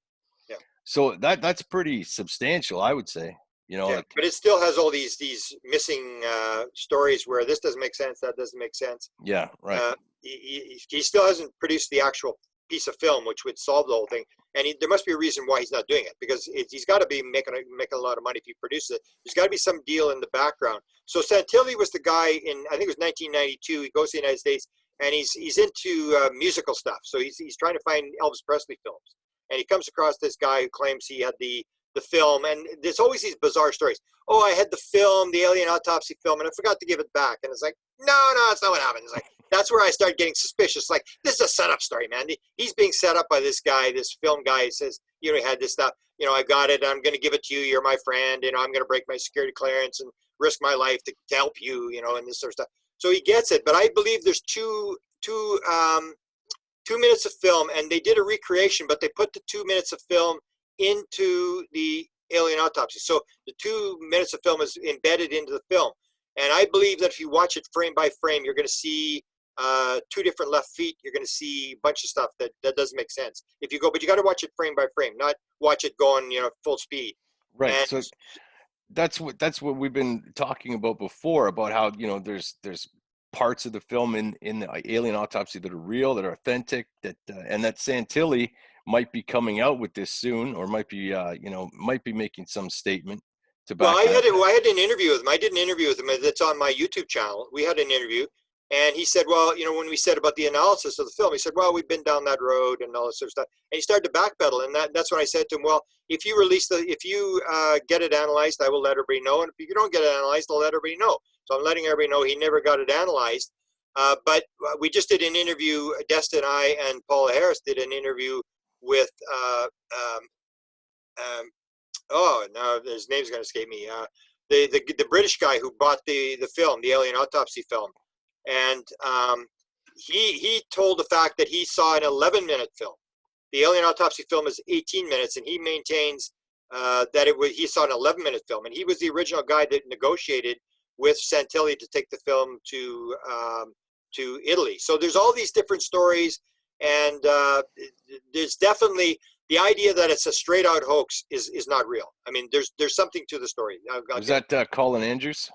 Yeah. So that's pretty substantial, I would say. You know, but it still has all these missing stories where this doesn't make sense, that doesn't make sense. Yeah, right. He still hasn't produced the actual piece of film which would solve the whole thing, and there must be a reason why he's not doing it, because he's got to be making a lot of money if he produces it. There's got to be some deal in the background. So Santilli was the guy in, I think it was 1992. He goes to the United States, and he's into musical stuff. So he's trying to find Elvis Presley films, and he comes across this guy who claims he had the film, and there's always these bizarre stories. Oh, I had the film, the alien autopsy film, and I forgot to give it back. And it's like, no, that's not what happened. It's like, that's where I started getting suspicious. Like, this is a setup story, man. He's being set up by this guy, this film guy. He says, you know, he had this stuff. You know, I got it. I'm going to give it to you. You're my friend. You know, I'm going to break my security clearance and risk my life to help you, you know, and this sort of stuff. So he gets it. But I believe there's two minutes of film, and they did a recreation, but they put the 2 minutes of film into the alien autopsy. So the 2 minutes of film is embedded into the film. And I believe that if you watch it frame by frame, you're going to see 2 different left feet. You're going to see a bunch of stuff that doesn't make sense. But you got to watch it frame by frame, not watch it going, you know, full speed. Right. And so that's what we've been talking about before, about how, you know, there's parts of the film in the alien autopsy that are real, that are authentic, that and that Santilli might be coming out with this soon, or might be you know, might be making some statement to Well, back it up. I had an interview with him. I did an interview with him that's on my YouTube channel. We had an interview, and he said, well, you know, when we said about the analysis of the film, he said, well, we've been down that road and all this sort of stuff. And he started to backpedal, and that's when I said to him, well, if you get it analyzed, I will let everybody know, and if you don't get it analyzed, I'll let everybody know. So I'm letting everybody know he never got it analyzed. But we just did an interview. Desta and I and Paula Harris did an interview with oh, now his name's going to escape me. The British guy who bought the film, the Alien Autopsy film, and he told the fact that he saw an 11-minute film. The Alien Autopsy film is 18 minutes, and he maintains that he saw an 11-minute film, and he was the original guy that negotiated with Santilli to take the film to Italy. So there's all these different stories, and there's definitely the idea that it's a straight out hoax is not real. I mean, there's something to the story. Was that Colin Andrews?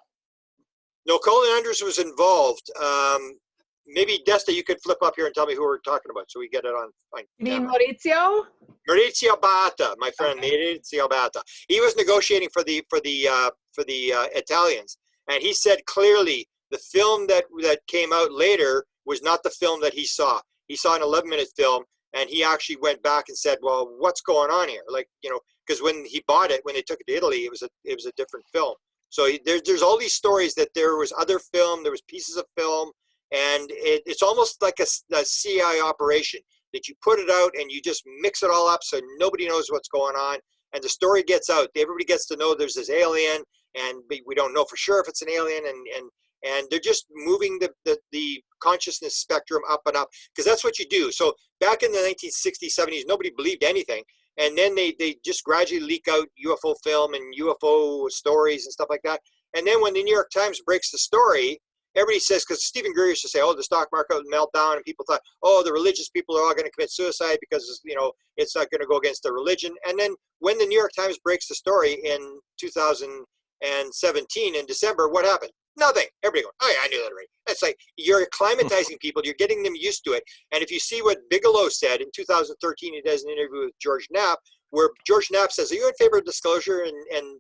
No, Colin Andrews was involved. Maybe Desta, you could flip up here and tell me who we're talking about, so we get it on. You mean Maurizio? Maurizio Bata, my friend, okay. Maurizio Bata. He was negotiating for the Italians, and he said clearly the film that came out later was not the film that he saw. He saw an 11-minute film. And he actually went back and said, well, what's going on here? Like, you know, because when he bought it, when they took it to Italy, it was a different film. So there's all these stories that there was other film, there was pieces of film, and it's almost like a CIA operation that you put it out and you just mix it all up so nobody knows what's going on. And the story gets out. Everybody gets to know there's this alien, and we don't know for sure if it's an alien, and they're just moving the consciousness spectrum up and up, because that's what you do. So back in the 1960s, 70s, nobody believed anything. And then they just gradually leak out UFO film and UFO stories and stuff like that. And then when the New York Times breaks the story, everybody says, because Stephen Greer used to say, oh, the stock market would melt down, and people thought, oh, the religious people are all going to commit suicide because, you know, it's not going to go against their religion. And then when the New York Times breaks the story in 2017 in December, what happened? Nothing. Everybody going, oh yeah, I knew that already. It's like you're acclimatizing people, you're getting them used to it. And if you see what Bigelow said in 2013, he does an interview with George Knapp, where George Knapp says, are you in favor of disclosure? And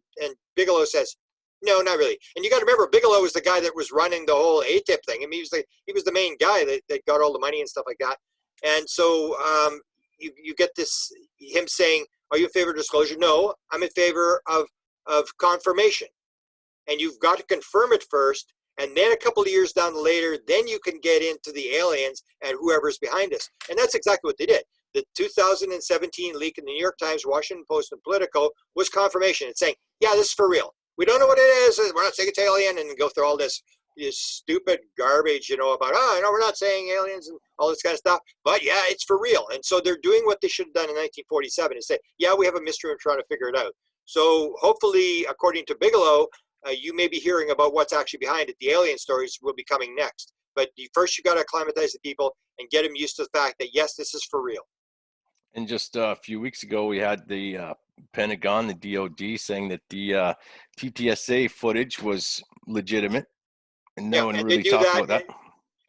Bigelow says, no, not really. And you got to remember, Bigelow was the guy that was running the whole AATIP thing. I mean, he was the main guy that got all the money and stuff like that. And so you get this, him saying, are you in favor of disclosure? No, I'm in favor of confirmation. And you've got to confirm it first, and then a couple of years down later, then you can get into the aliens and whoever's behind us. And that's exactly what they did. The 2017 leak in the New York Times, Washington Post, and Politico was confirmation. It's saying, yeah, this is for real. We don't know what it is. We're not saying it's alien, and go through all this stupid garbage, you know, about, oh, no, we're not saying aliens and all this kind of stuff. But yeah, it's for real. And so they're doing what they should have done in 1947 and say, yeah, we have a mystery and trying to figure it out. So hopefully, according to Bigelow, you may be hearing about what's actually behind it. The alien stories will be coming next. But first, you got to acclimatize the people and get them used to the fact that, yes, this is for real. And just a few weeks ago, we had the Pentagon, the DOD, saying that the TTSA footage was legitimate, and no one really talked about that.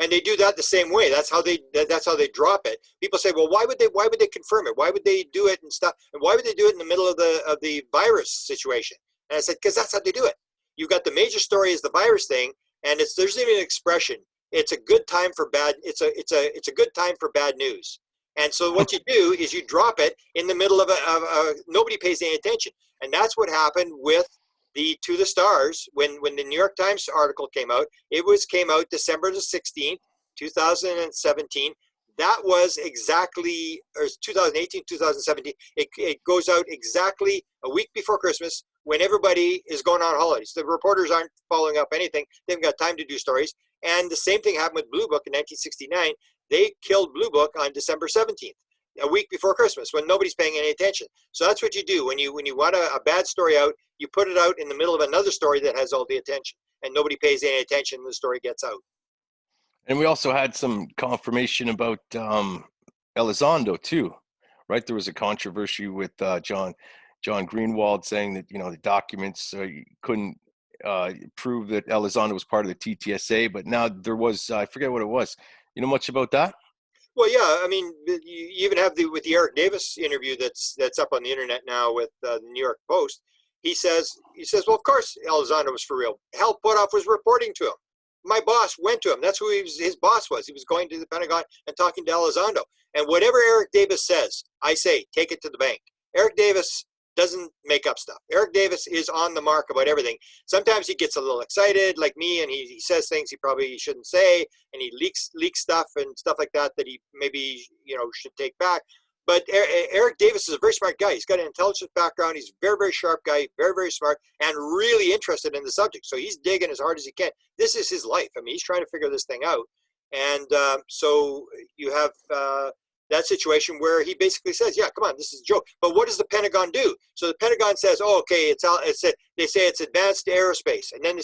And they do that the same way. That's how they drop it. People say, well, why would they confirm it? Why would they do it and stuff? And why would they do it in the middle of the virus situation? And I said, because that's how they do it. You've got the major story is the virus thing, and there's even an expression. It's a good time for bad. It's a good time for bad news. And so what you do is you drop it in the middle of nobody pays any attention. And that's what happened with the To the Stars when the New York Times article came out. It came out December the 16th, 2017. That was exactly, or 2018, 2017. It goes out exactly a week before Christmas when everybody is going on holidays. The reporters aren't following up anything. They haven't got time to do stories. And the same thing happened with Blue Book in 1969. They killed Blue Book on December 17th, a week before Christmas, when nobody's paying any attention. So that's what you do. When you want a bad story out, you put it out in the middle of another story that has all the attention. And nobody pays any attention, and the story gets out. And we also had some confirmation about Elizondo too, right? There was a controversy with John John Greenwald saying that, the documents couldn't prove that Elizondo was part of the TTSA, but now there was, I forget what it was. You know much about that? Well, yeah, I mean, you even have with the Eric Davis interview that's up on the internet now with the New York Post. He says, well, of course, Elizondo was for real. Hal Puthoff was reporting to him. My boss went to him. That's who his boss was. He was going to the Pentagon and talking to Elizondo. And whatever Eric Davis says, I say, take it to the bank. Eric Davis doesn't make up stuff. Eric Davis is on the mark about everything. Sometimes he gets a little excited like me, and he says things he probably shouldn't say, and he leaks stuff and stuff like that he maybe should take back. But Eric Davis is a very smart guy. He's got an intelligence background. He's a very, very sharp guy, very, very smart, and really interested in the subject. So he's digging as hard as he can. This is his life. I mean, he's trying to figure this thing out. And so you have that situation where he basically says, yeah, come on, this is a joke. But what does the Pentagon do? So the Pentagon says, oh, okay, they say it's advanced aerospace. And then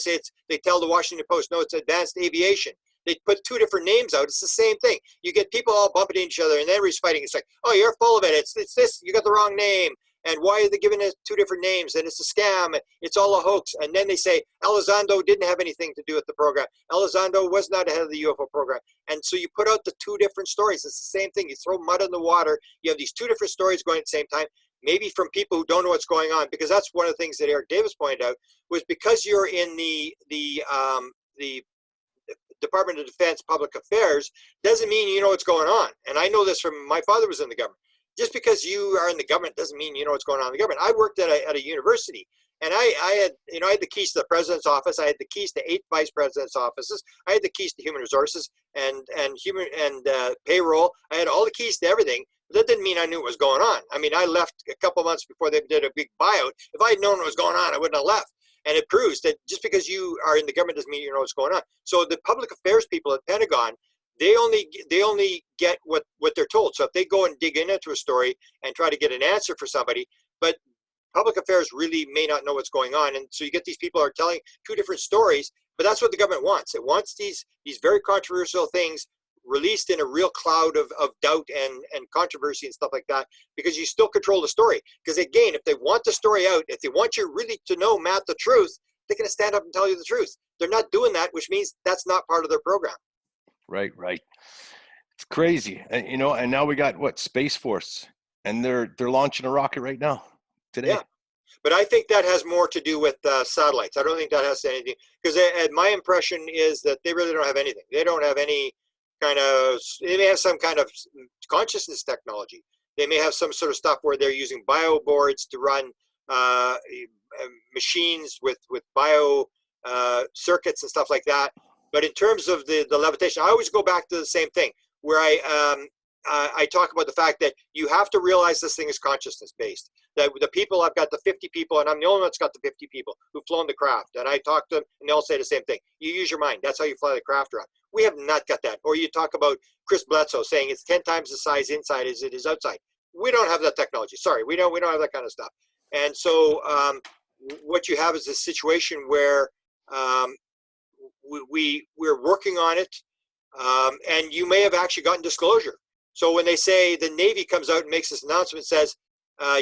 they tell the Washington Post, no, it's advanced aviation. They put two different names out. It's the same thing. You get people all bumping into each other, and everybody's fighting. It's like, oh, you're full of it. It's this. You got the wrong name. And why are they giving it two different names? And it's a scam. And it's all a hoax. And then they say Elizondo didn't have anything to do with the program. Elizondo was not ahead of the UFO program. And so you put out the two different stories. It's the same thing. You throw mud in the water. You have these two different stories going at the same time, maybe from people who don't know what's going on. Because that's one of the things that Eric Davis pointed out, was because you're in the Department of Defense Public Affairs doesn't mean you know what's going on. And I know this from my father was in the government. Just because you are in the government doesn't mean you know what's going on in the government. I worked at a university, and I had the keys to the president's office. I had the keys to 8 vice president's offices. I had the keys to human resources and payroll. I had all the keys to everything. But that didn't mean I knew what was going on. I mean, I left a couple months before they did a big buyout. If I had known what was going on, I wouldn't have left. And it proves that just because you are in the government doesn't mean you know what's going on. So the public affairs people at Pentagon, they only get what they're told. So if they go and dig into a story and try to get an answer for somebody, but public affairs really may not know what's going on. And so you get these people are telling two different stories, but that's what the government wants. It wants these very controversial things released in a real cloud of doubt and controversy and stuff like that, because you still control the story. Because again, if they want the story out, if they want you really to know, Matt, the truth, they're going to stand up and tell you the truth. They're not doing that, which means that's not part of their program. Right. It's crazy. And now we got Space Force, and they're launching a rocket right now today. Yeah. But I think that has more to do with satellites. I don't think that has anything, because my impression is that they really don't have anything. They don't have any they may have some kind of consciousness technology. They may have some sort of stuff where they're using bio boards to run machines with bio circuits and stuff like that. But in terms of the levitation, I always go back to the same thing, where I talk about the fact that you have to realize this thing is consciousness based. That the people, I've got the 50 people, and I'm the only one that's got the 50 people who've flown the craft. And I talk to them, and they all say the same thing. You use your mind. That's how you fly the craft around. We have not got that. Or you talk about Chris Bledsoe saying it's 10 times the size inside as it is outside. We don't have that technology. Sorry, we don't have that kind of stuff. And so what you have is a situation where we're working on it, and you may have actually gotten disclosure. So when they say the Navy comes out and makes this announcement, says,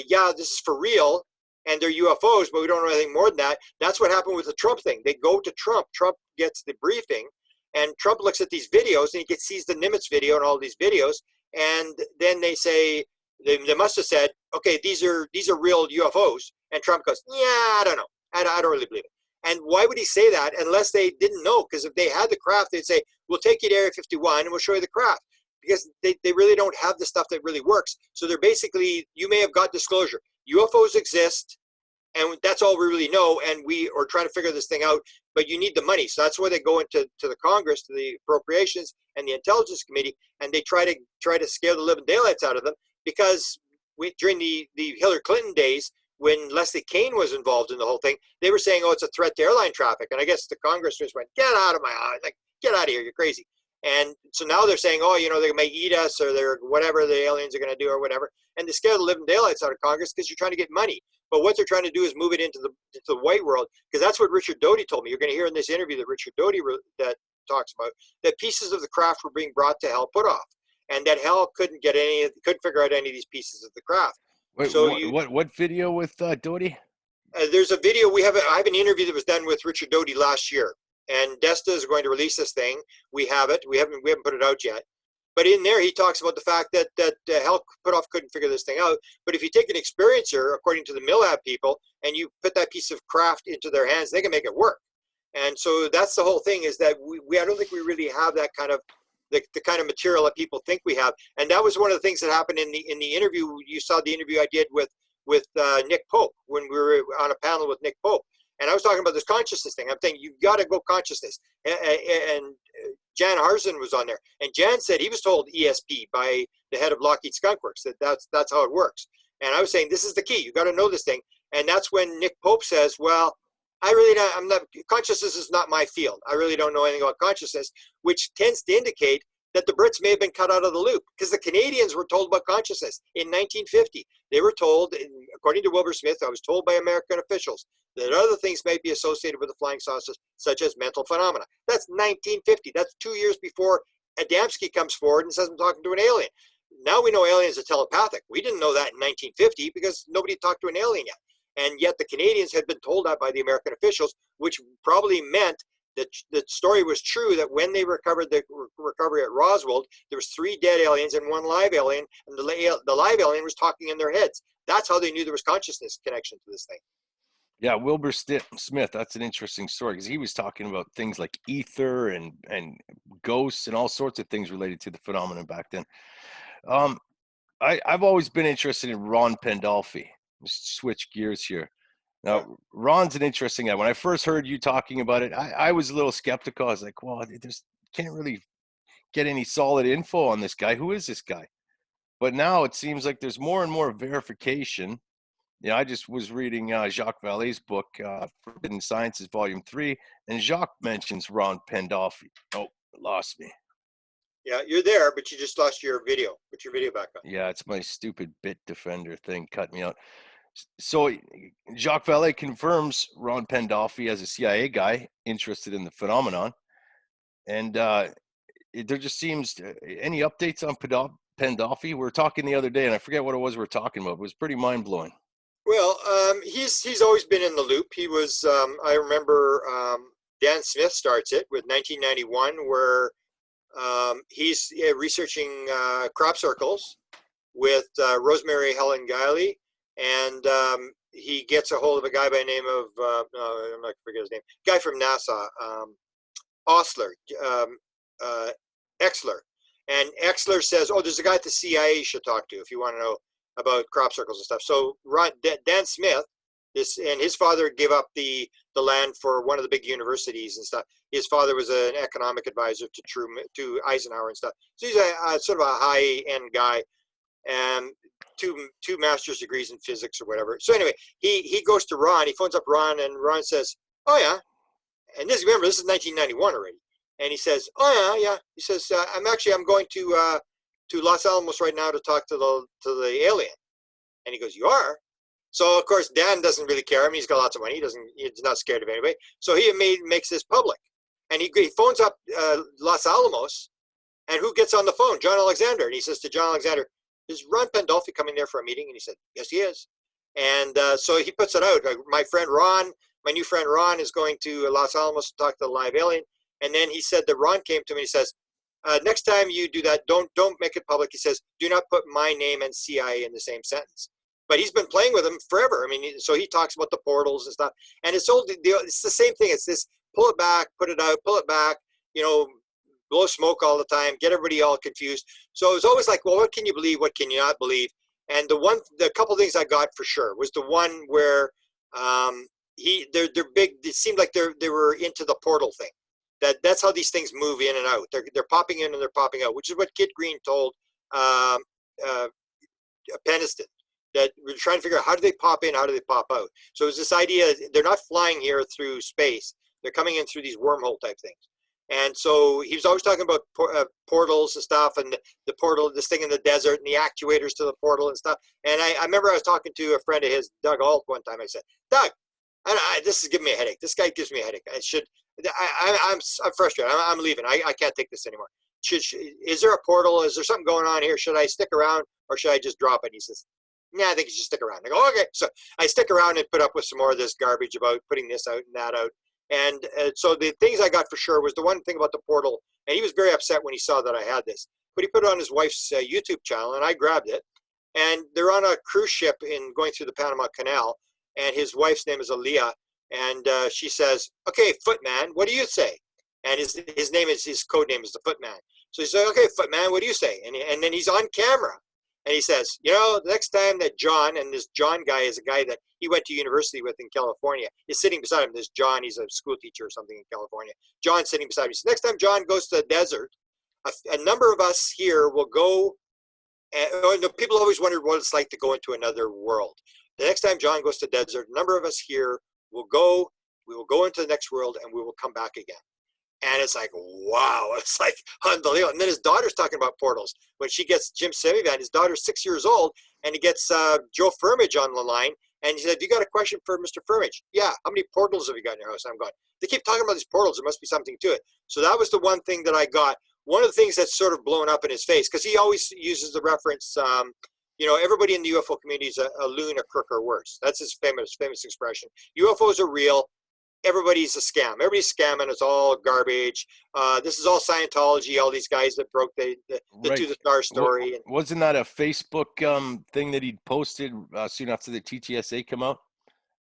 yeah, this is for real, and they're UFOs, but we don't know anything more than that. That's what happened with the Trump thing. They go to Trump. Trump gets the briefing, and Trump looks at these videos, and he sees the Nimitz video and all these videos, and then they say, they must have said, okay, these are real UFOs. And Trump goes, yeah, I don't know. I don't really believe it. And why would he say that unless they didn't know? Because if they had the craft, they'd say, we'll take you to Area 51 and we'll show you the craft. Because they really don't have the stuff that really works. So they're basically, you may have got disclosure. UFOs exist, and that's all we really know, and we are trying to figure this thing out, but you need the money. So that's why they go into the Congress, to the Appropriations and the Intelligence Committee, and they try to scare the living daylights out of them, because during the Hillary Clinton days, when Leslie Kean was involved in the whole thing, they were saying, oh, it's a threat to airline traffic. And I guess the Congress just went, get out of my eye, like, get out of here, you're crazy. And so now they're saying, oh, they may eat us, or they're whatever the aliens are going to do or whatever. And they scare the living daylights out of Congress because you're trying to get money. But what they're trying to do is move it into the white world, because that's what Richard Doty told me. You're going to hear in this interview that Richard Doty that talks about that pieces of the craft were being brought to Hal Puthoff, and that Hal couldn't figure out any of these pieces of the craft. Wait, So what video with Doty? there's a video I have an interview that was done with Richard Doty last year, and Desta is going to release this thing. We have it. We haven't put it out yet. But in there, he talks about the fact that Hal Puthoff couldn't figure this thing out. But if you take an experiencer, according to the Millab people, and you put that piece of craft into their hands, they can make it work. And so that's the whole thing, is that I don't think we really have that kind of the kind of material that people think we have. And that was one of the things that happened in the interview. You saw the interview I did with Nick Pope when we were on a panel with Nick Pope. And I was talking about this consciousness thing. I'm saying you've got to go consciousness. And Jan Harzen was on there, and Jan said he was told ESP by the head of Lockheed Skunk Works that's how it works. And I was saying this is the key. You got to know this thing. And that's when Nick Pope says, "Well, I'm not. Consciousness is not my field. I really don't know anything about consciousness," which tends to indicate that the Brits may have been cut out of the loop, because the Canadians were told about consciousness in 1950. They were told, according to Wilbur Smith, I was told by American officials, that other things may be associated with the flying saucers, such as mental phenomena. That's 1950. That's 2 years before Adamski comes forward and says, I'm talking to an alien. Now we know aliens are telepathic. We didn't know that in 1950 because nobody talked to an alien yet. And yet the Canadians had been told that by the American officials, which probably meant that the story was true, that when they recovered the recovery at Roswell, there was 3 dead aliens and 1 live alien, and the live alien was talking in their heads. That's how they knew there was consciousness connection to this thing. Yeah, Wilbur Smith, that's an interesting story, because he was talking about things like ether and ghosts and all sorts of things related to the phenomenon back then. I've always been interested in Ron Pandolfi. Just switch gears here. Now, Ron's an interesting guy. When I first heard you talking about it, I was a little skeptical. I was like, well, there's can't really get any solid info on this guy. Who is this guy? But now it seems like there's more and more verification. I just was reading Jacques Vallee's book, Forbidden Sciences, Volume 3, and Jacques mentions Ron Pandolfi. Oh, lost me. Yeah, you're there, but you just lost your video. Put your video back on. Yeah, it's my stupid Bitdefender thing cut me out. So Jacques Vallee confirms Ron Pandolfi as a CIA guy interested in the phenomenon. And there just seems any updates on Pandolfi? We were talking the other day, and I forget what it was we were talking about. It was pretty mind-blowing. Well, he's always been in the loop. He was, I remember Dan Smith starts it with 1991, where he's researching crop circles with Rosemary Helen Guiley, and he gets a hold of a guy by the name of, I'm not forget his name, guy from NASA, Osler, Exler. And Exler says, oh, there's a guy at the CIA you should talk to if you want to know about crop circles and stuff. So Dan Smith, and his father gave up the land for one of the big universities and stuff. His father was an economic advisor to Eisenhower and stuff. So he's a sort of a high-end guy, and two master's degrees in physics or whatever. So anyway, he goes to Ron. He phones up Ron, and Ron says, "Oh yeah," and remember this is 1991 already. And he says, "Oh yeah." He says, "I'm going to Los Alamos right now to talk to the alien." And he goes, "You are?" So of course Dan doesn't really care. I mean, he's got lots of money. He's not scared of anybody. So he makes this public, and he phones up Los Alamos, and who gets on the phone? John Alexander. And he says to John Alexander, "Is Ron Pandolfi coming there for a meeting?" And he said, "Yes, he is." And so he puts it out. My new friend Ron is going to Los Alamos to talk to the live alien. And then he said that Ron came to me and he says, next time you do that, don't make it public. He says, do not put my name and CIA in the same sentence. But he's been playing with him forever. I mean, so he talks about the portals and stuff. And it's the same thing. It's this pull it back, put it out, pull it back, blow smoke all the time, get everybody all confused. So it was always like, well, what can you believe? What can you not believe? And the couple things I got for sure was the one where they're big. It seemed like they were into the portal thing. That's how these things move in and out. They're popping in and they're popping out, which is what Kid Green told Peniston, that we're trying to figure out how do they pop in, how do they pop out. So it was this idea, they're not flying here through space. They're coming in through these wormhole type things. And so he was always talking about portals and stuff, and the portal, this thing in the desert, and the actuators to the portal and stuff. And I remember I was talking to a friend of his, Doug Alt, one time. I said, Doug, this is giving me a headache. This guy gives me a headache. I'm frustrated. I'm leaving. I can't take this anymore. Is there a portal? Is there something going on here? Should I stick around or should I just drop it? He says, I think you should stick around. I go, okay. So I stick around and put up with some more of this garbage about putting this out and that out. And so the things I got for sure was the one thing about the portal, and he was very upset when he saw that I had this, but he put it on his wife's YouTube channel, and I grabbed it. And they're on a cruise ship going through the Panama Canal, and his wife's name is Aaliyah, and she says, okay, Footman, what do you say? And his code name is the Footman. So he said, okay, Footman, what do you say? And then he's on camera, and he says, you know, the next time that John, and this John guy is a guy that he went to university with in California, is sitting beside him. This John, he's a school teacher or something in California. John's sitting beside him. He says, next time John goes to the desert, a number of us here will go, and people always wondered what it's like to go into another world. The next time John goes to the desert, a number of us here will go, we will go into the next world, and we will come back again. And it's like, wow, it's like unbelievable. And then his daughter's talking about portals. When she gets Jim Semivan, his daughter's 6 years old, and he gets Joe Firmage on the line. And he said, you got a question for Mr. Firmage? Yeah, how many portals have you got in your house? I'm going, they keep talking about these portals. There must be something to it. So that was the one thing that I got. One of the things that's sort of blown up in his face, because he always uses the reference, you know, everybody in the UFO community is a loon, a crook, or worse. That's his famous expression. UFOs are real. Everybody's a scam. Everybody's scamming. It's all garbage. This is all Scientology. All these guys that broke the Right. To the Star story. Well, wasn't that a Facebook thing that he posted soon after the TTSA come out?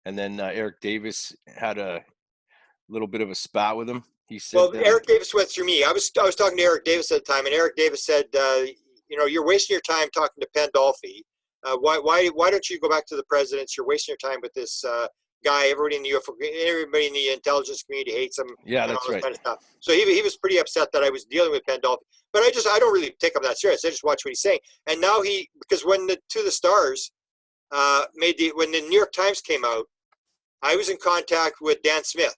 And then Eric Davis had a little bit of a spat with him. He said, well, Eric Davis went through me. I was talking to Eric Davis at the time, and Eric Davis said, you know, you're wasting your time talking to Pandolfi. Why don't you go back to the presidents? You're wasting your time with this guy. Everybody in the UFO, everybody in the intelligence community hates him. Yeah, that's right. Kind of stuff. So he was pretty upset that I was dealing with Pandolfi. But I don't really take him that serious. I just watch what he's saying. And now because when To the Stars when the New York Times came out, I was in contact with Dan Smith.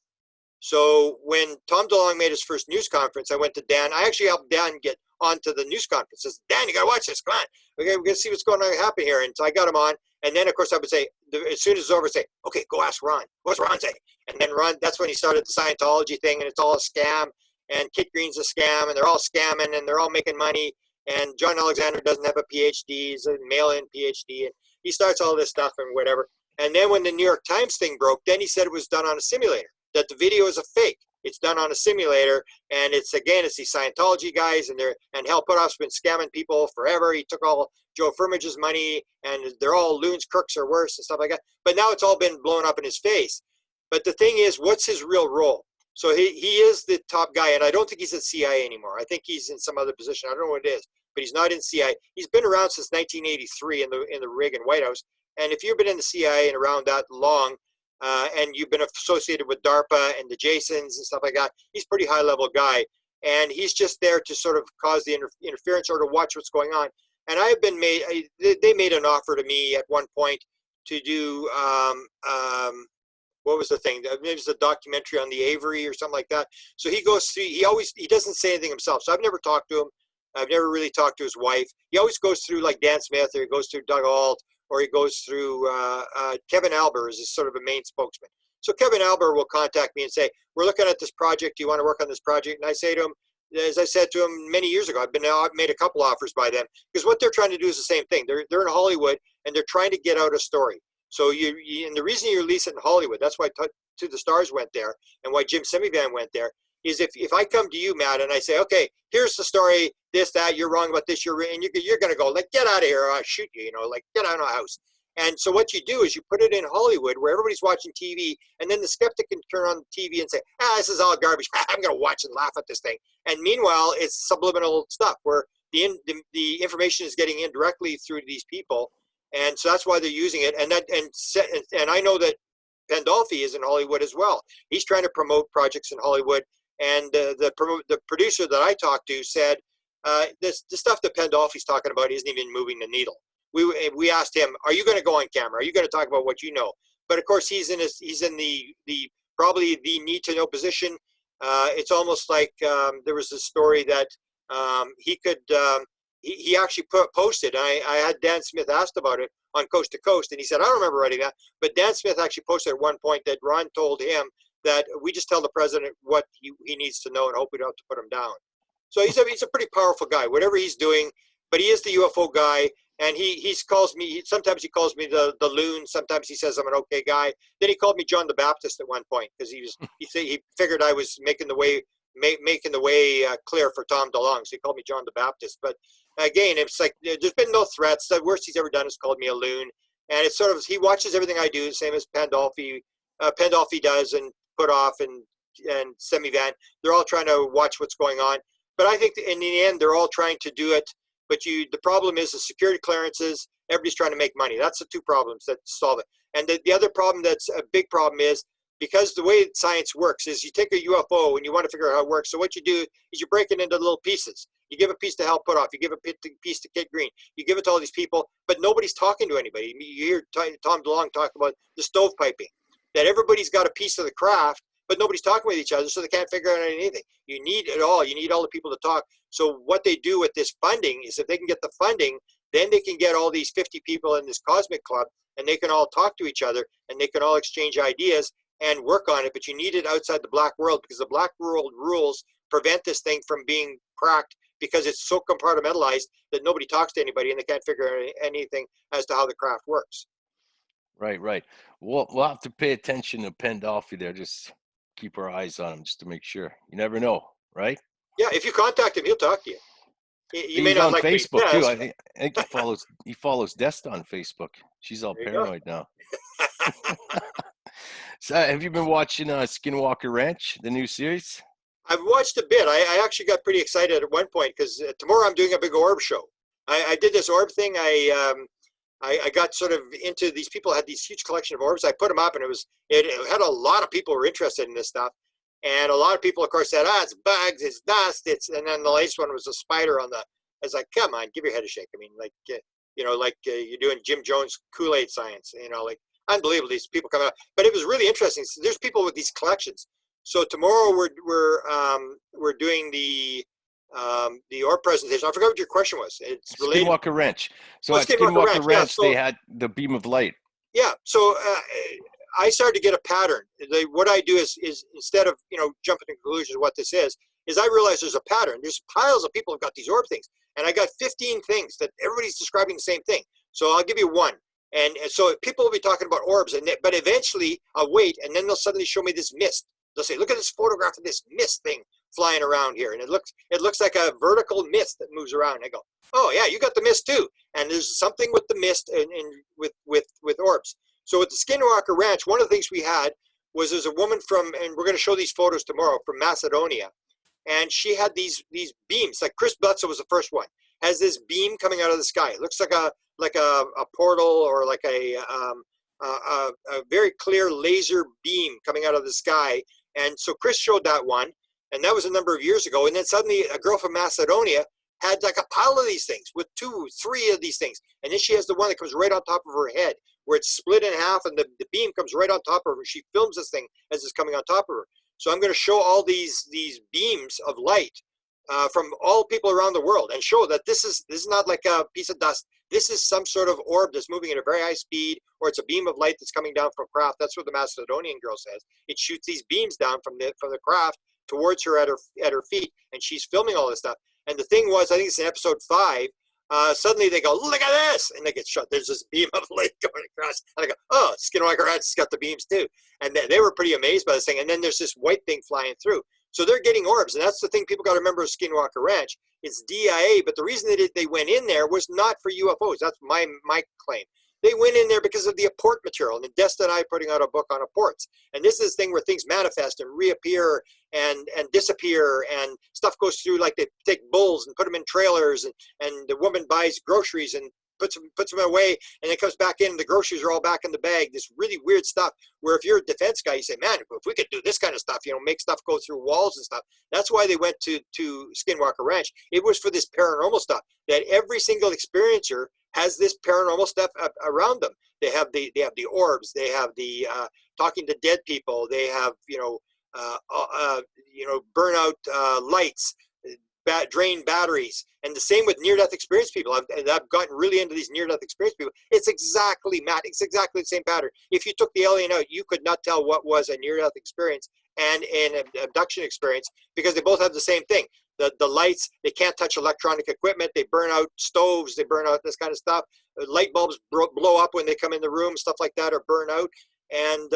So when Tom DeLonge made his first news conference, I went to Dan. I actually helped Dan get onto the news conference. I said, Dan, you got to watch this. Come on. We're going to see what's going on happen here. And so I got him on. And then, of course, I would say, as soon as it's over, say, okay, go ask Ron. What's Ron say? And then Ron, that's when he started the Scientology thing, and it's all a scam. And Kit Green's a scam, and they're all scamming, and they're all making money. And John Alexander doesn't have a PhD. He's a mail-in PhD. And he starts all this stuff and whatever. And then when the New York Times thing broke, then he said it was done on a simulator, that the video is a fake. It's done on a simulator, and it's these Scientology guys, and Hal Puthoff's been scamming people forever. He took all Joe Firmage's money, and they're all loons, crooks, or worse, and stuff like that. But now it's all been blown up in his face. But the thing is, what's his real role? So he is the top guy, and I don't think he's at CIA anymore. I think he's in some other position. I don't know what it is, but he's not in CIA. He's been around since 1983 in the Reagan White House. And if you've been in the CIA and around that long, and you've been associated with DARPA and the Jasons and stuff like that, he's a pretty high-level guy. And he's just there to sort of cause the interference or to watch what's going on. And I have been they made an offer to me at one point to do, what was the thing? Maybe it was a documentary on the Avery or something like that. So he goes through, he doesn't say anything himself. So I've never talked to him. I've never really talked to his wife. He always goes through like Dan Smith, or he goes through Doug Ault, or he goes through Kevin Albert is sort of a main spokesman. So Kevin Albert will contact me and say, we're looking at this project. Do you want to work on this project? And I say to him, as I said to him many years ago, I've made a couple offers by them, because what they're trying to do is the same thing. They're in Hollywood, and they're trying to get out a story. So and the reason you release it in Hollywood, that's why To the Stars went there, and why Jim Semivan went there, is if I come to you, Matt, and I say, okay, here's the story, this, that, you're wrong about this, and you're going to go, like, get out of here, or I'll shoot you, like, get out of my house. And so what you do is you put it in Hollywood where everybody's watching TV, and then the skeptic can turn on the TV and say, this is all garbage. I'm going to watch and laugh at this thing. And meanwhile, it's subliminal stuff where the information is getting in directly through these people. And so that's why they're using it. And I know that Pandolfi is in Hollywood as well. He's trying to promote projects in Hollywood. And the producer that I talked to said, the stuff that Pandolfi's talking about isn't even moving the needle. We asked him, are you going to go on camera? Are you going to talk about what you know? But of course, he's in the probably the need to know position. It's almost like there was a story that he actually posted. I had Dan Smith asked about it on Coast to Coast, and he said, I don't remember writing that. But Dan Smith actually posted at one point that Ron told him that we just tell the president what he needs to know and hope we don't have to put him down. So he's a pretty powerful guy, whatever he's doing. But he is the UFO guy. And he calls me, sometimes he calls me the loon. Sometimes he says I'm an okay guy. Then he called me John the Baptist at one point because he figured I was making the way clear for Tom DeLonge. So he called me John the Baptist. But again, it's like there's been no threats. The worst he's ever done is called me a loon. And it's sort of, he watches everything I do, same as Pandolfi does, and Puthoff and Semivan. They're all trying to watch what's going on. But I think that in the end, they're all trying to do it. But the problem is the security clearances. Everybody's trying to make money. That's the two problems that solve it. And the other problem that's a big problem is because the way science works is you take a UFO and you want to figure out how it works. So what you do is you break it into little pieces. You give a piece to Hal Puthoff. You give a piece to Kit Green. You give it to all these people, but nobody's talking to anybody. You hear Tom DeLonge talk about the stovepiping, that everybody's got a piece of the craft, but nobody's talking with each other, so they can't figure out anything. You need it all. You need all the people to talk. So what they do with this funding is if they can get the funding, then they can get all these 50 people in this cosmic club, and they can all talk to each other, and they can all exchange ideas and work on it. But you need it outside the black world, because the black world rules prevent this thing from being cracked, because it's so compartmentalized that nobody talks to anybody, and they can't figure out anything as to how the craft works. Right. We'll have to pay attention to Pandolfi there. Just keep our eyes on him just to make sure. You never know, right? Yeah, if you contact him, he'll talk to you. You may He's not on like Facebook too. I think he follows Dest on Facebook. She's all paranoid now. So have you been watching Skinwalker Ranch, the new series? I've watched a bit. I actually got pretty excited at one point because tomorrow I'm doing a big orb show. I did this orb thing. I got sort of into these people had these huge collection of orbs. I put them up, and it had a lot of people who were interested in this stuff. And a lot of people, of course, said, it's bugs, it's dust, and then the latest one was a spider on the, I was like, come on, give your head a shake. I mean, like, you're doing Jim Jones Kool-Aid science, like, unbelievable, these people come out. But it was really interesting. So there's people with these collections. So tomorrow we're doing the orb presentation. I forgot what your question was. It's related. Skinwalker Ranch. So at Skinwalker Ranch, they had the beam of light. Yeah. So I started to get a pattern. What I do is instead of jumping to conclusions of what this is I realize there's a pattern. There's piles of people who've got these orb things, and I got 15 things that everybody's describing the same thing. So I'll give you one, and so people will be talking about orbs, but eventually I'll wait, and then they'll suddenly show me this mist. They'll say, "Look at this photograph of this mist thing flying around here," and it looks like a vertical mist that moves around. And I go, "Oh yeah, you got the mist too." And there's something with the mist and with orbs. So at the Skinwalker Ranch, one of the things we had was there's a woman and we're going to show these photos tomorrow, from Macedonia, and she had these beams. Like Chris Bledsoe was the first one. Has this beam coming out of the sky. It looks like a portal, or like a very clear laser beam coming out of the sky. And so Chris showed that one, and that was a number of years ago. And then suddenly a girl from Macedonia had like a pile of these things with 2, 3 of these things. And then she has the one that comes right on top of her head, where it's split in half, and the beam comes right on top of her. She films this thing as it's coming on top of her. So I'm going to show all these beams of light from all people around the world, and show that this is not like a piece of dust. This is some sort of orb that's moving at a very high speed, or it's a beam of light that's coming down from craft. That's what the Macedonian girl says. It shoots these beams down from the craft towards her at her feet, and she's filming all this stuff. And the thing was, I think it's in episode 5. Suddenly they go, "Look at this," and they get shot. There's this beam of light going across, and I go, "Oh, Skinwalker Ranch has got the beams too." And they were pretty amazed by this thing. And then there's this white thing flying through. So they're getting orbs, and that's the thing people got to remember of Skinwalker Ranch. It's DIA, but the reason they went in there was not for UFOs. That's my claim. They went in there because of the apport material, and Desta and I are putting out a book on apports. And this is the thing where things manifest and reappear and disappear, and stuff goes through, like they take bulls and put them in trailers, and the woman buys groceries and puts them away, and it comes back in, and the groceries are all back in the bag. This really weird stuff where if you're a defense guy, you say, "Man, if we could do this kind of stuff, make stuff go through walls and stuff." That's why they went to Skinwalker Ranch. It was for this paranormal stuff, that every single experiencer has this paranormal stuff around them. They have the orbs, they have the talking to dead people, they have burnout lights, drain batteries. And the same with near-death experience people. I've gotten really into these near-death experience people. It's exactly the same pattern. If you took the alien out, you could not tell what was a near-death experience and an abduction experience, because they both have the same thing. the lights. They can't touch electronic equipment. They burn out stoves. They burn out this kind of stuff. Light bulbs blow up when they come in the room, stuff like that, or burn out. And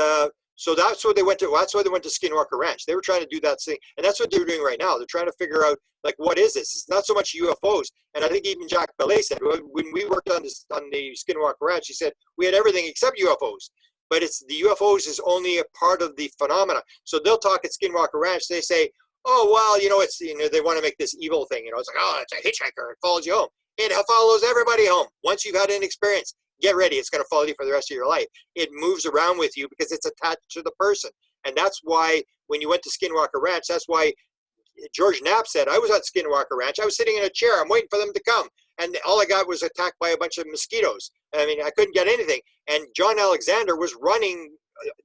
so that's what they went to. That's why they went to Skinwalker Ranch. They were trying to do that thing, and that's what they're doing right now. They're trying to figure out, like, what is this? It's not so much UFOs. And I think even Jacques Vallee said, when we worked on this on the Skinwalker Ranch, he said we had everything except UFOs. But it's the UFOs is only a part of the phenomena. So they'll talk at Skinwalker Ranch. They say, oh, well, it's, they want to make this evil thing. It's like, oh, it's a hitchhiker. It follows you home. It follows everybody home. Once you've had an experience, get ready. It's going to follow you for the rest of your life. It moves around with you because it's attached to the person. And that's why when you went to Skinwalker Ranch, that's why George Knapp said, I was at Skinwalker Ranch. I was sitting in a chair. I'm waiting for them to come. And all I got was attacked by a bunch of mosquitoes. I mean, I couldn't get anything. And John Alexander was running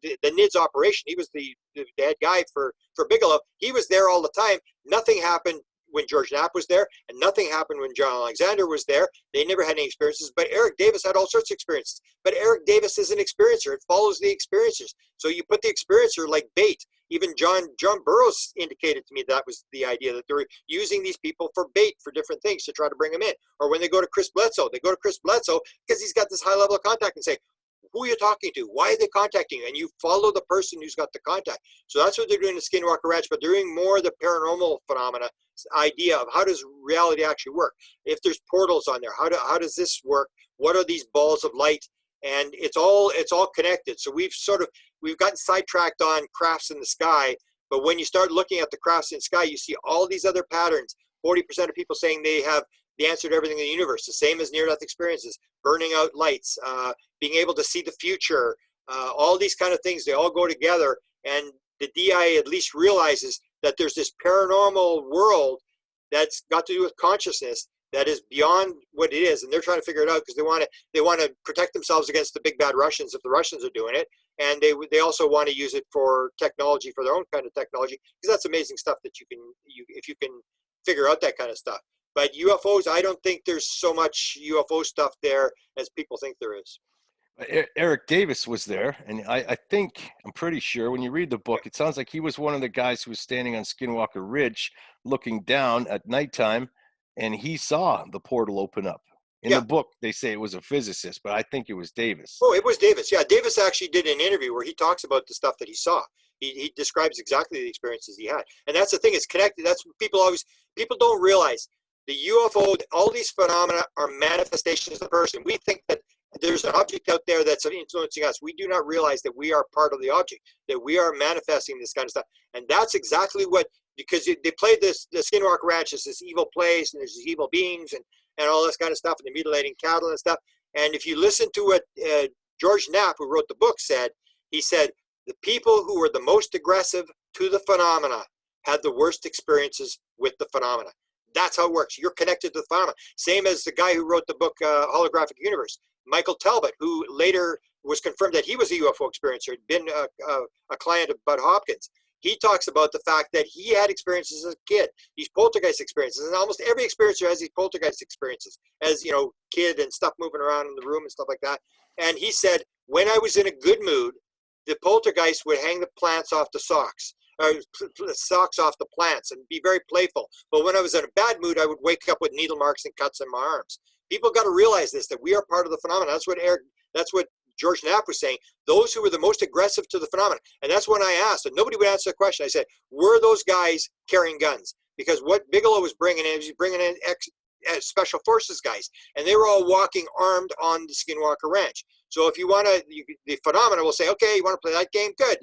the NIDS operation. He was the head guy for Bigelow. He was there all the time. Nothing happened when George Knapp was there, and nothing happened when John Alexander was there. They never had any experiences, but Eric Davis had all sorts of experiences. But Eric Davis is an experiencer. It follows the experiencers. So you put the experiencer like bait. Even John Burroughs indicated to me that was the idea, that they're using these people for bait for different things to try to bring them in. Or when they go to Chris Bledsoe, they go to Chris Bledsoe because he's got this high level of contact and say, who are you talking to? Why are they contacting you? And you follow the person who's got the contact. So that's what they're doing at Skinwalker Ranch, but they're doing more the paranormal phenomena idea of how does reality actually work? If there's portals on there, how does this work? What are these balls of light? And it's all connected. So we've gotten sidetracked on crafts in the sky, but when you start looking at the crafts in the sky, you see all these other patterns. 40% of people saying they have the answer to everything in the universe, the same as near-death experiences, burning out lights, being able to see the future, all these kind of things, they all go together. And the DI at least realizes that there's this paranormal world that's got to do with consciousness that is beyond what it is. And they're trying to figure it out because they want to protect themselves against the big bad Russians if the Russians are doing it. And they also want to use it for technology, for their own kind of technology, because that's amazing stuff that if you can figure out that kind of stuff. But UFOs, I don't think there's so much UFO stuff there as people think there is. Eric Davis was there, and I'm pretty sure when you read the book, it sounds like he was one of the guys who was standing on Skinwalker Ridge looking down at nighttime, and he saw the portal open up. In the book, they say it was a physicist, but I think it was Davis. Oh, it was Davis. Yeah, Davis actually did an interview where he talks about the stuff that he saw. He describes exactly the experiences he had. And that's the thing, it's connected. That's what people don't realize. The UFO, all these phenomena are manifestations of the person. We think that there's an object out there that's influencing us. We do not realize that we are part of the object, that we are manifesting this kind of stuff. And that's exactly what, because they played the Skinwalker Ranch as this evil place, and there's these evil beings and all this kind of stuff, and they're mutilating cattle and stuff. And if you listen to what George Knapp, who wrote the book, said, he said, the people who were the most aggressive to the phenomena had the worst experiences with the phenomena. That's how it works. You're connected to the phenomena. Same as the guy who wrote the book Holographic Universe, Michael Talbot, who later was confirmed that he was a UFO experiencer, had been a client of Bud Hopkins. He talks about the fact that he had experiences as a kid, these poltergeist experiences, and almost every experiencer has these poltergeist experiences as, kid and stuff moving around in the room and stuff like that. And he said, when I was in a good mood, the poltergeist would hang the plants off the socks, or socks off the plants, and be very playful. But when I was in a bad mood, I would wake up with needle marks and cuts in my arms. People got to realize this, that we are part of the phenomenon. That's what George Knapp was saying. Those who were the most aggressive to the phenomenon. And that's when I asked, and nobody would answer the question. I said, were those guys carrying guns? Because what Bigelow was bringing in, he was bringing in special forces guys, and they were all walking armed on the Skinwalker Ranch. So if you want to, the phenomena will say, okay, you want to play that game? Good.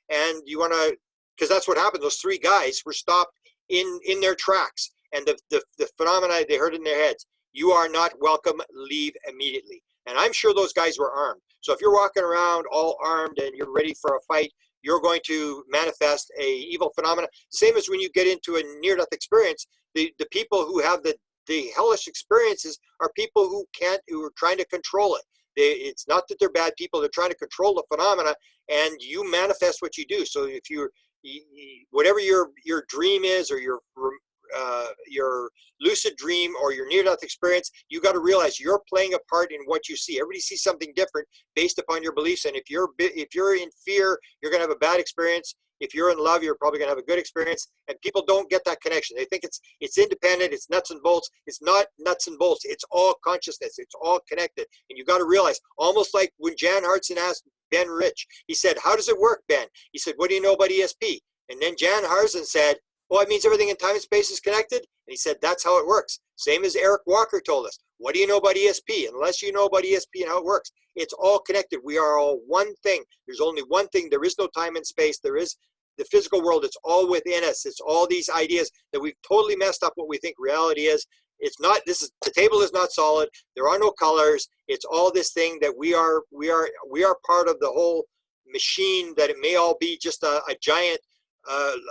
And you want to, because that's what happened. Those three guys were stopped in their tracks. And the phenomena, they heard in their heads, you are not welcome, leave immediately. And I'm sure those guys were armed. So if you're walking around all armed and you're ready for a fight, you're going to manifest a evil phenomena. Same as when you get into a near-death experience, the people who have the hellish experiences are people who are trying to control it. It's not that they're bad people, they're trying to control the phenomena, and you manifest what you do. So if whatever your dream is, or your your lucid dream or your near-death experience, you got to realize you're playing a part in what you see. Everybody sees something different based upon your beliefs. And if you're in fear, you're going to have a bad experience. If you're in love, you're probably going to have a good experience. And people don't get that connection. They think it's independent, it's nuts and bolts. It's not nuts and bolts. It's all consciousness. It's all connected. And you got to realize, almost like when Jan Hartson asked Ben Rich, he said, "How does it work, Ben?" He said, "What do you know about ESP?" And then Jan Hartson said, "Oh, it means everything in time and space is connected." And he said, "That's how it works." Same as Eric Walker told us. What do you know about ESP? Unless you know about ESP and how it works, it's all connected. We are all one thing. There's only one thing. There is no time and space. There is the physical world. It's all within us. It's all these ideas that we've totally messed up what we think reality is. It's not, the table is not solid. There are no colors. It's all this thing that we are part of the whole machine, that it may all be just a giant,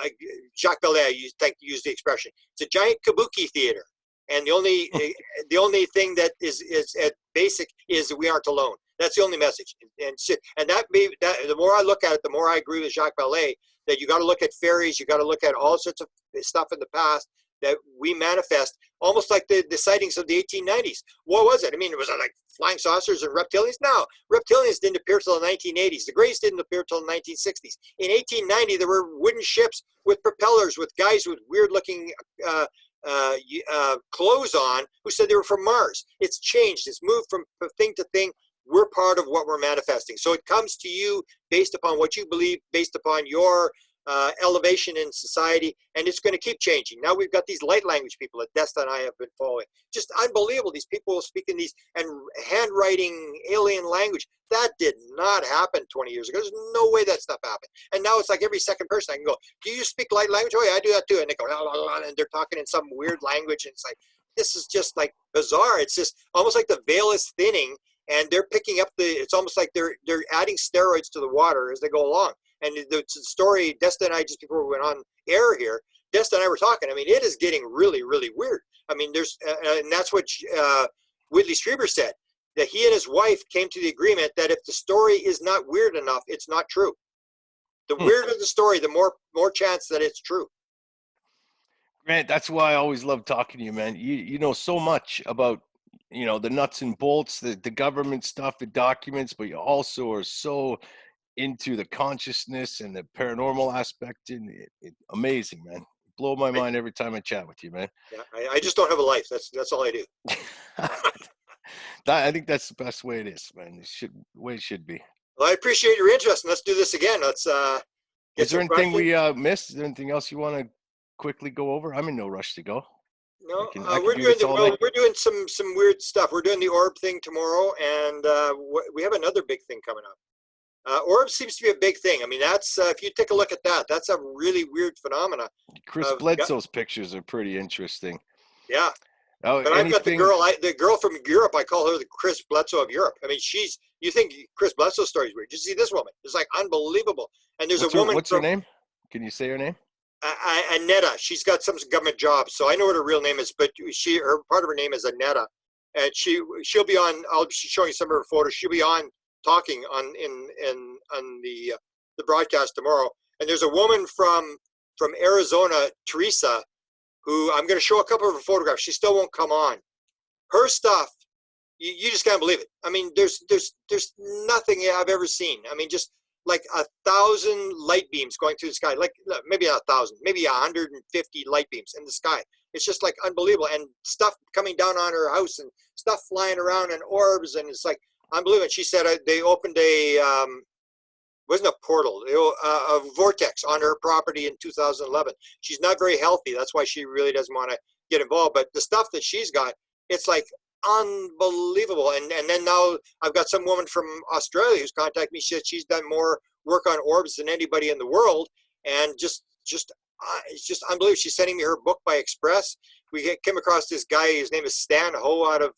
like Jacques Vallee used the expression. It's a giant kabuki theater. And the only thing that is at basic is that we aren't alone. That's the only message. And that the more I look at it, the more I agree with Jacques Vallee, that you got to look at fairies, you got to look at all sorts of stuff in the past that we manifest, almost like the sightings of the 1890s. What was it? I mean, was it like flying saucers and reptilians? No, reptilians didn't appear till the 1980s. The Greys didn't appear till the 1960s. In 1890, there were wooden ships with propellers, with guys with weird-looking clothes on who said they were from Mars. It's changed. It's moved from thing to thing. We're part of what we're manifesting. So it comes to you based upon what you believe, based upon your elevation in society, and it's going to keep changing. Now we've got these light language people that Desta and I have been following. Just unbelievable. These people speaking these and handwriting alien language. That did not happen 20 years ago. There's no way that stuff happened. And now it's like every second person I can go, "Do you speak light language?" "Oh yeah, I do that too." And they go, "La, la, la," and they're talking in some weird language, and it's like, this is just like bizarre. It's just almost like the veil is thinning, and they're picking up it's almost like they're adding steroids to the water as they go along. And the story, Desta and I, just before we went on air here, Desta and I were talking. I mean, it is getting really, really weird. I mean, and that's what Whitley Strieber said, that he and his wife came to the agreement that if the story is not weird enough, it's not true. The weirder the story, the more chance that it's true. Grant, that's why I always love talking to you, man. You know so much about, the nuts and bolts, the government stuff, the documents, but you also are so into the consciousness and the paranormal aspect. And amazing, man. Blow my mind every time I chat with you, man. Yeah, I just don't have a life. That's all I do. I think that's the best way it is, man. Way it should be. Well, I appreciate your interest, and let's do this again. Let's Is there anything we missed? Is there anything else you want to quickly go over? I'm in no rush to go. No, we're doing some weird stuff. We're doing the orb thing tomorrow, and we have another big thing coming up. Orb seems to be a big thing. I mean, that's if you take a look at that, that's a really weird phenomena. Chris Bledsoe's pictures are pretty interesting. Yeah. Oh, but I've got the girl from Europe. I call her the Chris Bledsoe of Europe. I mean, you think Chris Bledsoe's story is weird. Just see this woman. It's like unbelievable. And there's a woman. What's her name? Can you say her name? Annetta. She's got some government job, so I know what her real name is, but her part of her name is Annetta. And she'll be on, I'll be showing you some of her photos. She'll be on talking on the broadcast tomorrow. And there's a woman from Arizona, Teresa, who I'm going to show a couple of her photographs. She still won't come on. Her stuff, you just can't believe it. I mean, there's nothing I've ever seen. I mean, just like 1,000 light beams going through the sky, like maybe 1,000, maybe 150 light beams in the sky. It's just like unbelievable, and stuff coming down on her house and stuff flying around and orbs, and it's like unbelievable. She said they opened wasn't a portal, a vortex on her property in 2011. She's not very healthy. That's why she really doesn't want to get involved. But the stuff that she's got, it's like unbelievable. And then now I've got some woman from Australia who's contacted me. She said she's done more work on orbs than anybody in the world, and just it's just unbelievable. She's sending me her book by express. We came across this guy. His name is Stan Ho out of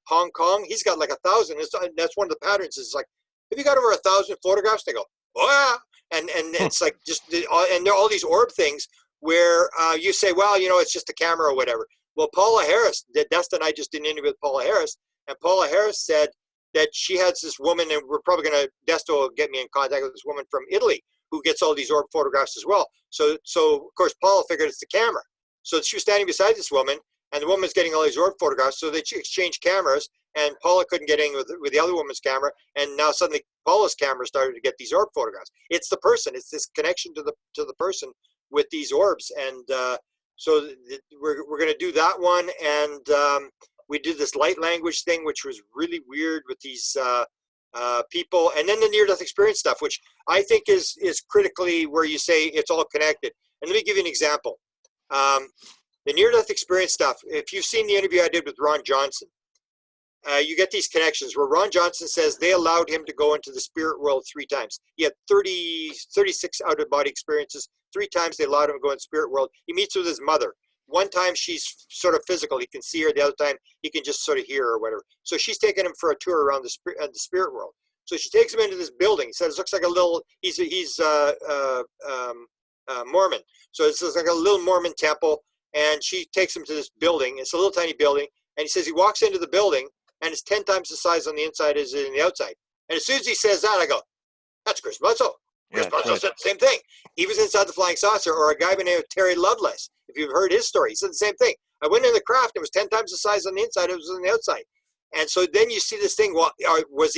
Hong Kong. He's got like 1,000. That's one of the patterns. It's like, have you got over 1,000 photographs? They go, oh yeah. And it's like just and there are all these orb things where you say, well, it's just a camera or whatever. Well, Paula Harris, Desta and I just did an interview with Paula Harris, and Paula Harris said that she has this woman, and we're probably going to, Desta will get me in contact with this woman from Italy who gets all these orb photographs as well. So of course, Paula figured it's the camera. So she was standing beside this woman, and the woman's getting all these orb photographs. So they exchanged cameras, and Paula couldn't get in with the other woman's camera, and now suddenly Paula's camera started to get these orb photographs. It's the person. It's this connection to the person with these orbs, and so we're going to do that one. And we did this light language thing, which was really weird with these people, and then the near-death experience stuff, which I think is critically where you say it's all connected. And let me give you an example. The near-death experience stuff, if you've seen the interview I did with Ron Johnson, you get these connections where Ron Johnson says they allowed him to go into the spirit world 3 times. He had 36 out-of-body experiences. 3 times they allowed him to go in the spirit world. He meets with his mother. One time she's sort of physical. He can see her. The other time he can just sort of hear her or whatever. So she's taking him for a tour around the spirit world. So she takes him into this building. He says it looks like a little, he's Mormon. So it's like a little Mormon temple. And she takes him to this building. It's a little tiny building. And he says he walks into the building, and it's 10 times the size on the inside as in the outside. And as soon as he says that, I go, that's Chris Bledsoe. Chris Bledsoe said the same thing. He was inside the flying saucer, or a guy by the name of Terry Loveless. If you've heard his story, he said the same thing. I went in the craft, it was 10 times the size on the inside, it was on the outside. And so then you see this thing, well, was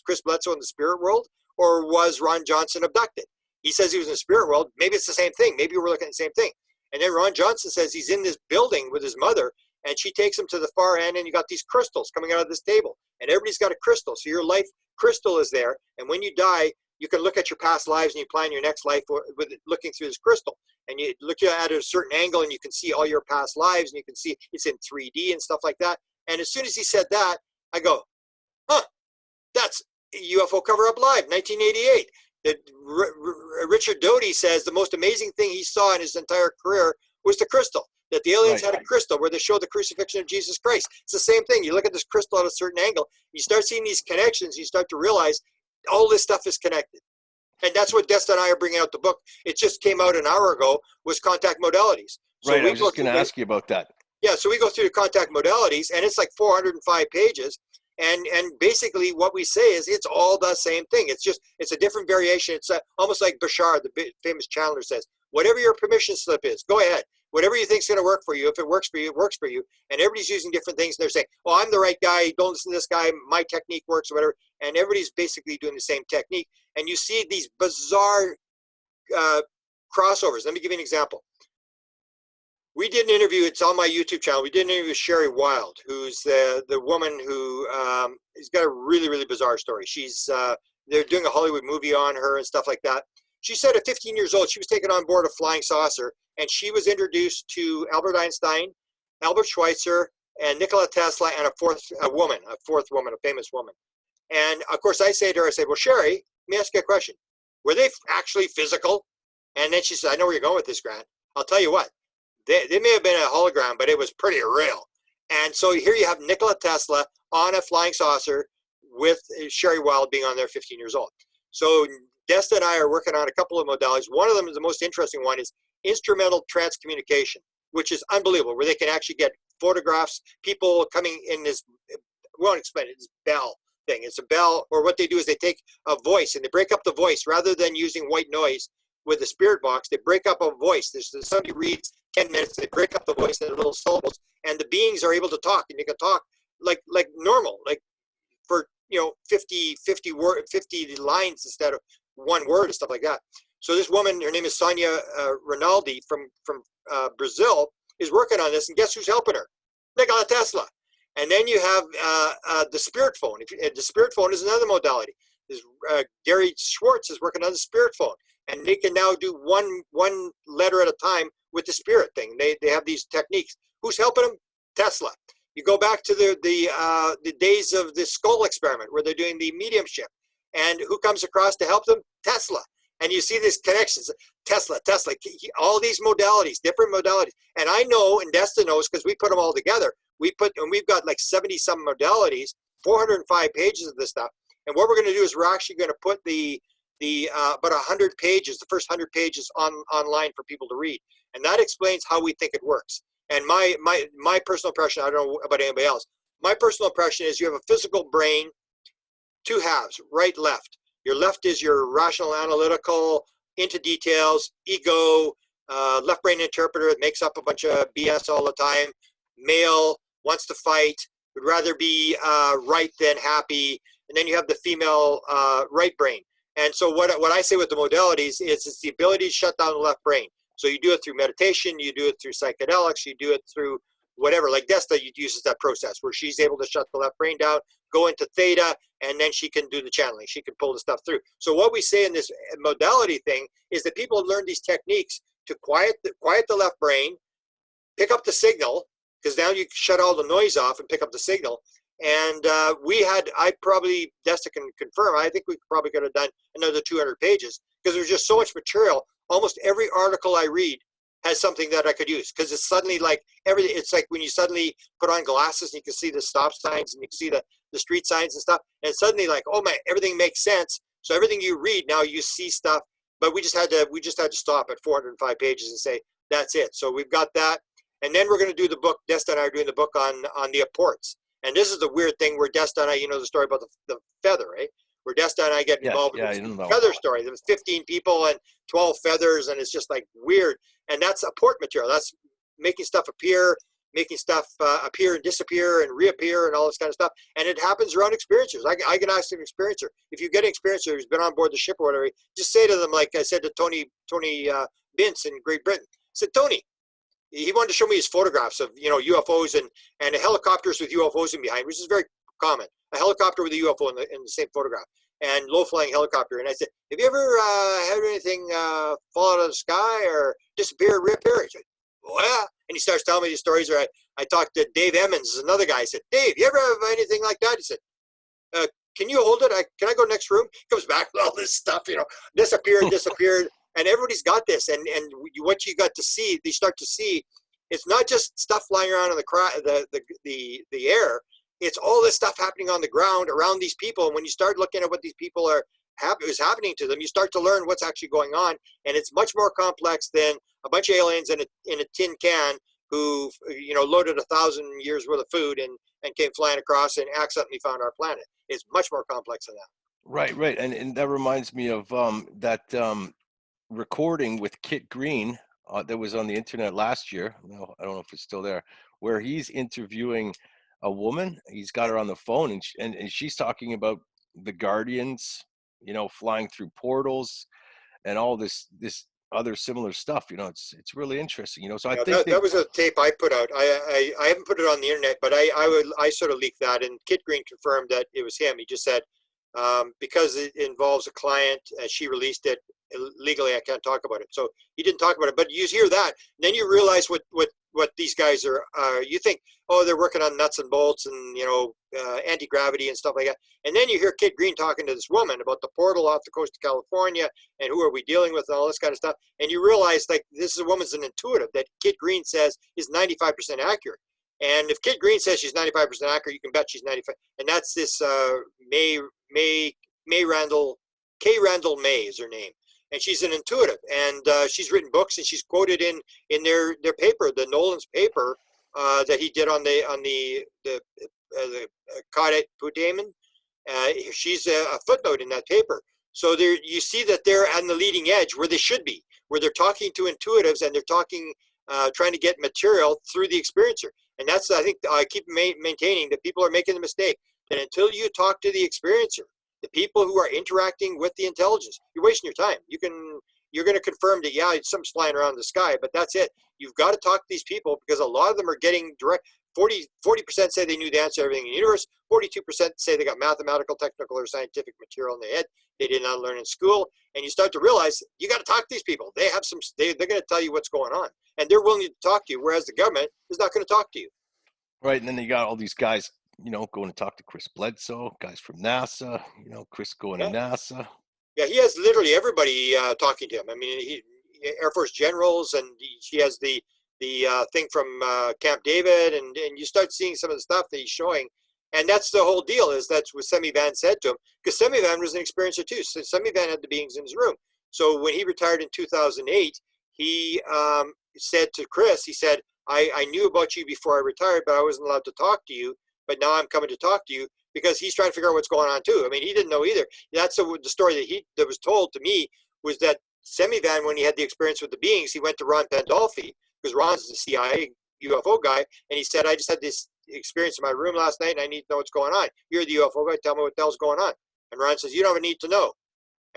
Chris Bledsoe in the spirit world, or was Ron Johnson abducted? He says he was in the spirit world. Maybe it's the same thing. Maybe we're looking at the same thing. And then Ron Johnson says he's in this building with his mother, and she takes him to the far end, and you got these crystals coming out of this table. And everybody's got a crystal. So your life crystal is there. And when you die, you can look at your past lives and you plan your next life with looking through this crystal. And you look at it at a certain angle, and you can see all your past lives, and you can see it's in 3D and stuff like that. And as soon as he said that, I go, huh, that's UFO Cover-Up Live, 1988. Richard Doty says the most amazing thing he saw in his entire career was the crystal, that the aliens had a crystal where they showed the crucifixion of Jesus Christ. It's the same thing. You look at this crystal at a certain angle, you start seeing these connections, you start to realize all this stuff is connected. And that's what Desta and I are bringing out the book. It just came out an hour ago, was Contact Modalities. So right, I was just going to ask you about that. Yeah, so we go through the Contact Modalities, and it's like 405 pages. And basically what we say is it's all the same thing. It's a different variation. It's almost like Bashar, the famous channeler, says, whatever your permission slip is, go ahead. Whatever you think is going to work for you. If it works for you, it works for you. And everybody's using different things. And they're saying, oh, I'm the right guy. Don't listen to this guy. My technique works or whatever. And everybody's basically doing the same technique. And you see these bizarre crossovers. Let me give you an example. We did an interview, it's on my YouTube channel. We did an interview with Sherry Wild, who's the woman who has got a really, really bizarre story. She's, they're doing a Hollywood movie on her and stuff like that. She said at 15 years old, she was taken on board a flying saucer, and she was introduced to Albert Einstein, Albert Schweitzer, and Nikola Tesla, and a fourth woman, a famous woman. And of course I say to her, I said, well, Sherry, let me ask you a question. Were they actually physical? And then she said, I know where you're going with this, Grant. I'll tell you what. They may have been a hologram, but it was pretty real. And so here you have Nikola Tesla on a flying saucer with Sherry Wild being on there 15 years old. So Desta and I are working on a couple of modalities. One of them is the most interesting one is instrumental transcommunication, which is unbelievable, where they can actually get photographs, people coming in this, we won't explain it, this bell thing. It's a bell, or what they do is they take a voice and they break up the voice rather than using white noise with the spirit box. They break up a voice. Somebody reads 10 minutes, they break up the voice into little syllables, and the beings are able to talk, and you can talk like normal, like for 50 lines instead of one word and stuff like that. So this woman, her name is Sonia Rinaldi from Brazil, is working on this, and guess who's helping her? Nikola Tesla. And then you have the spirit phone. The spirit phone is another modality. Gary Schwartz is working on the spirit phone, and they can now do one letter at a time with the spirit thing. They have these techniques. Who's helping them? Tesla. You go back to the days of the Scole experiment where they're doing the mediumship, and who comes across to help them? Tesla. And you see these connections. Tesla, all these modalities, different modalities. And I know, and Desta knows, because we put them all together. We've got like 70-some modalities, 405 pages of this stuff. And what we're going to do is we're actually going to put about 100 pages, the first 100 pages online for people to read. And that explains how we think it works. And my personal impression, I don't know about anybody else, my personal impression is you have a physical brain, 2 halves, right, left. Your left is your rational, analytical, into details, ego, left brain interpreter that makes up a bunch of BS all the time, male, wants to fight, would rather be right than happy. And then you have the female right brain. And so what I say with the modalities is it's the ability to shut down the left brain. So you do it through meditation, you do it through psychedelics, you do it through whatever. Like Desta uses that process where she's able to shut the left brain down, go into theta, and then she can do the channeling. She can pull the stuff through. So what we say in this modality thing is that people have learned these techniques to quiet the left brain, pick up the signal, because now you shut all the noise off and pick up the signal. And Desta can confirm, I think we probably could have done another 200 pages because there's just so much material. Almost every article I read has something that I could use because it's suddenly like everything. It's like when you suddenly put on glasses and you can see the stop signs and you can see the street signs and stuff. And it's suddenly like, oh man, everything makes sense. So everything you read now you see stuff, but we just had to stop at 405 pages and say, that's it. So we've got that. And then we're going to do the book. Desta and I are doing the book on the apports. And this is the weird thing where Desta and I, you know, the story about the feather, right? Where Desta and I get involved with the feather story. There was 15 people and 12 feathers, and it's just like weird. And that's apport material. That's making stuff appear, appear and disappear and reappear and all this kind of stuff. And it happens around experiencers. I can ask an experiencer. If you get an experiencer who's been on board the ship or whatever, just say to them, like I said to Tony Bintz in Great Britain, I said, Tony, he wanted to show me his photographs of, you know, UFOs and helicopters with UFOs in behind, which is very common. A helicopter with a UFO in the same photograph, and low-flying helicopter. And I said, have you ever had anything fall out of the sky or disappear, reappear? He said, well, yeah. And he starts telling me these stories. Or I talked to Dave Emmons, another guy. I said, Dave, you ever have anything like that? He said, can you hold it? Can I go next room? He comes back with all this stuff, you know, disappeared. And everybody's got this, and what you got to see, they start to see, it's not just stuff flying around in the air. It's all this stuff happening on the ground around these people. And when you start looking at what these people is happening to them, you start to learn what's actually going on. And it's much more complex than a bunch of aliens in a tin can who, you know, loaded 1,000 years worth of food and came flying across and accidentally found our planet. It's much more complex than that. Right. And that reminds me of recording with Kit Green that was on the internet last year. No, I don't know if it's still there, where he's interviewing a woman. He's got her on the phone, and she's talking about the Guardians, you know, flying through portals and all this other similar stuff. You know, it's really interesting. You know, so I think that was a tape I put out. I haven't put it on the internet, but I sort of leaked that, and Kit Green confirmed that it was him. He just said because it involves a client, she released it legally. I can't talk about it, so he didn't talk about it. But you hear that, and then you realize what these guys are. You think, oh, they're working on nuts and bolts and, you know, anti-gravity and stuff like that. And then you hear Kit Green talking to this woman about the portal off the coast of California and who are we dealing with and all this kind of stuff. And you realize, like, this is a woman's an intuitive that Kit Green says is 95% accurate. And if Kit Green says she's 95% accurate, you can bet she's 95. And that's this Kay Randall May is her name. And she's an intuitive, and she's written books, and she's quoted in their paper, the Nolan's paper that he did on the Cadet Pudaman. She's a footnote in that paper. So there, you see that they're on the leading edge where they should be, where they're talking to intuitives and they're talking, trying to get material through the experiencer. And that's, I think, I keep maintaining that people are making the mistake that until you talk to the experiencer, the people who are interacting with the intelligence, you're wasting your time. You're going to confirm that, yeah, something's flying around the sky, but that's it. You've got to talk to these people because a lot of them are getting direct. 40% say they knew the answer to everything in the universe. 42% say they got mathematical, technical, or scientific material in their head they did not learn in school. And you start to realize you got to talk to these people. They have they're going to tell you what's going on, and they're willing to talk to you, whereas the government is not going to talk to you. Right, and then you got all these guys, you know, going to talk to Chris Bledsoe, guys from NASA, you know, Chris going to NASA. Yeah, he has literally everybody talking to him. I mean, Air Force generals, and he has the thing from Camp David, and you start seeing some of the stuff that he's showing. And that's the whole deal, is that's what Semivan said to him, because Semivan was an experiencer too. So Semivan had the beings in his room. So when he retired in 2008, he said to Chris, he said, I knew about you before I retired, but I wasn't allowed to talk to you. But now I'm coming to talk to you, because he's trying to figure out what's going on too. I mean, he didn't know either. That's the story that was told to me, was that Semivan, when he had the experience with the beings, he went to Ron Pandolfi, because Ron's the CIA UFO guy, and he said, I just had this experience in my room last night, and I need to know what's going on. You're the UFO guy, tell me what the hell's going on. And Ron says, you don't have a need to know.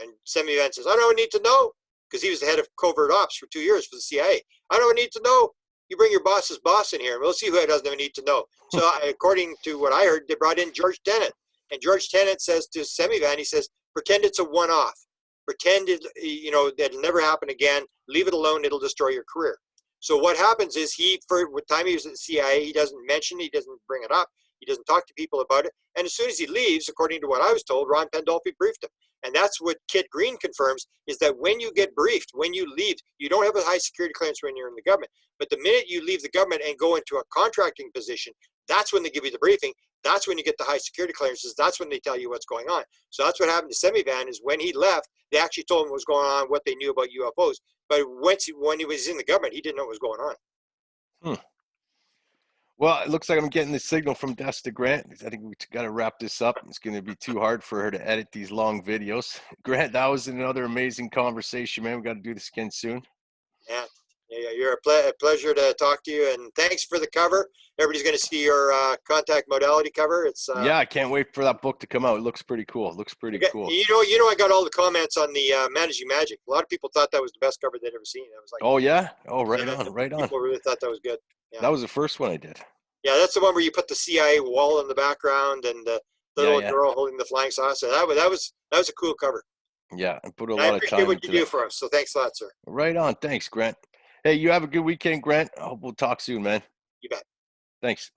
And Semivan says, I don't have a need to know, because he was the head of covert ops for 2 years for the CIA. I don't have a need to know. You bring your boss's boss in here, and we'll see who doesn't have a need to know. So according to what I heard, they brought in George Tenet. And George Tenet says to Semivan, he says, pretend it's a one-off. Pretend it, you know, that'll never happen again. Leave it alone. It'll destroy your career. So what happens is for the time he was at the CIA, he doesn't mention, he doesn't bring it up. He doesn't talk to people about it. And as soon as he leaves, according to what I was told, Ron Pandolfi briefed him. And that's what Kit Green confirms, is that when you get briefed, when you leave, you don't have a high security clearance when you're in the government. But the minute you leave the government and go into a contracting position, that's when they give you the briefing. That's when you get the high security clearances. That's when they tell you what's going on. So that's what happened to Semivan, is when he left, they actually told him what was going on, what they knew about UFOs. But when he was in the government, he didn't know what was going on. Well, it looks like I'm getting the signal from Desta Grant. I think we got to wrap this up. It's going to be too hard for her to edit these long videos. Grant, that was another amazing conversation, man. We got to do this again soon. Yeah, you're a pleasure to talk to you, and thanks for the cover. Everybody's going to see your contact modality cover. It's yeah, I can't wait for that book to come out. It looks pretty cool. It looks pretty cool. You know, I got all the comments on the Managing Magic. A lot of people thought that was the best cover they'd ever seen. I was like, oh yeah, oh right on, right on. People really thought that was good. Yeah. That was the first one I did. Yeah, that's the one where you put the CIA wall in the background and the little girl holding the flying saucer. That was a cool cover. Yeah, I put a lot of time. I appreciate what you do for us. So thanks a lot, sir. Right on. Thanks, Grant. Hey, you have a good weekend, Grant. I hope we'll talk soon, man. You bet. Thanks.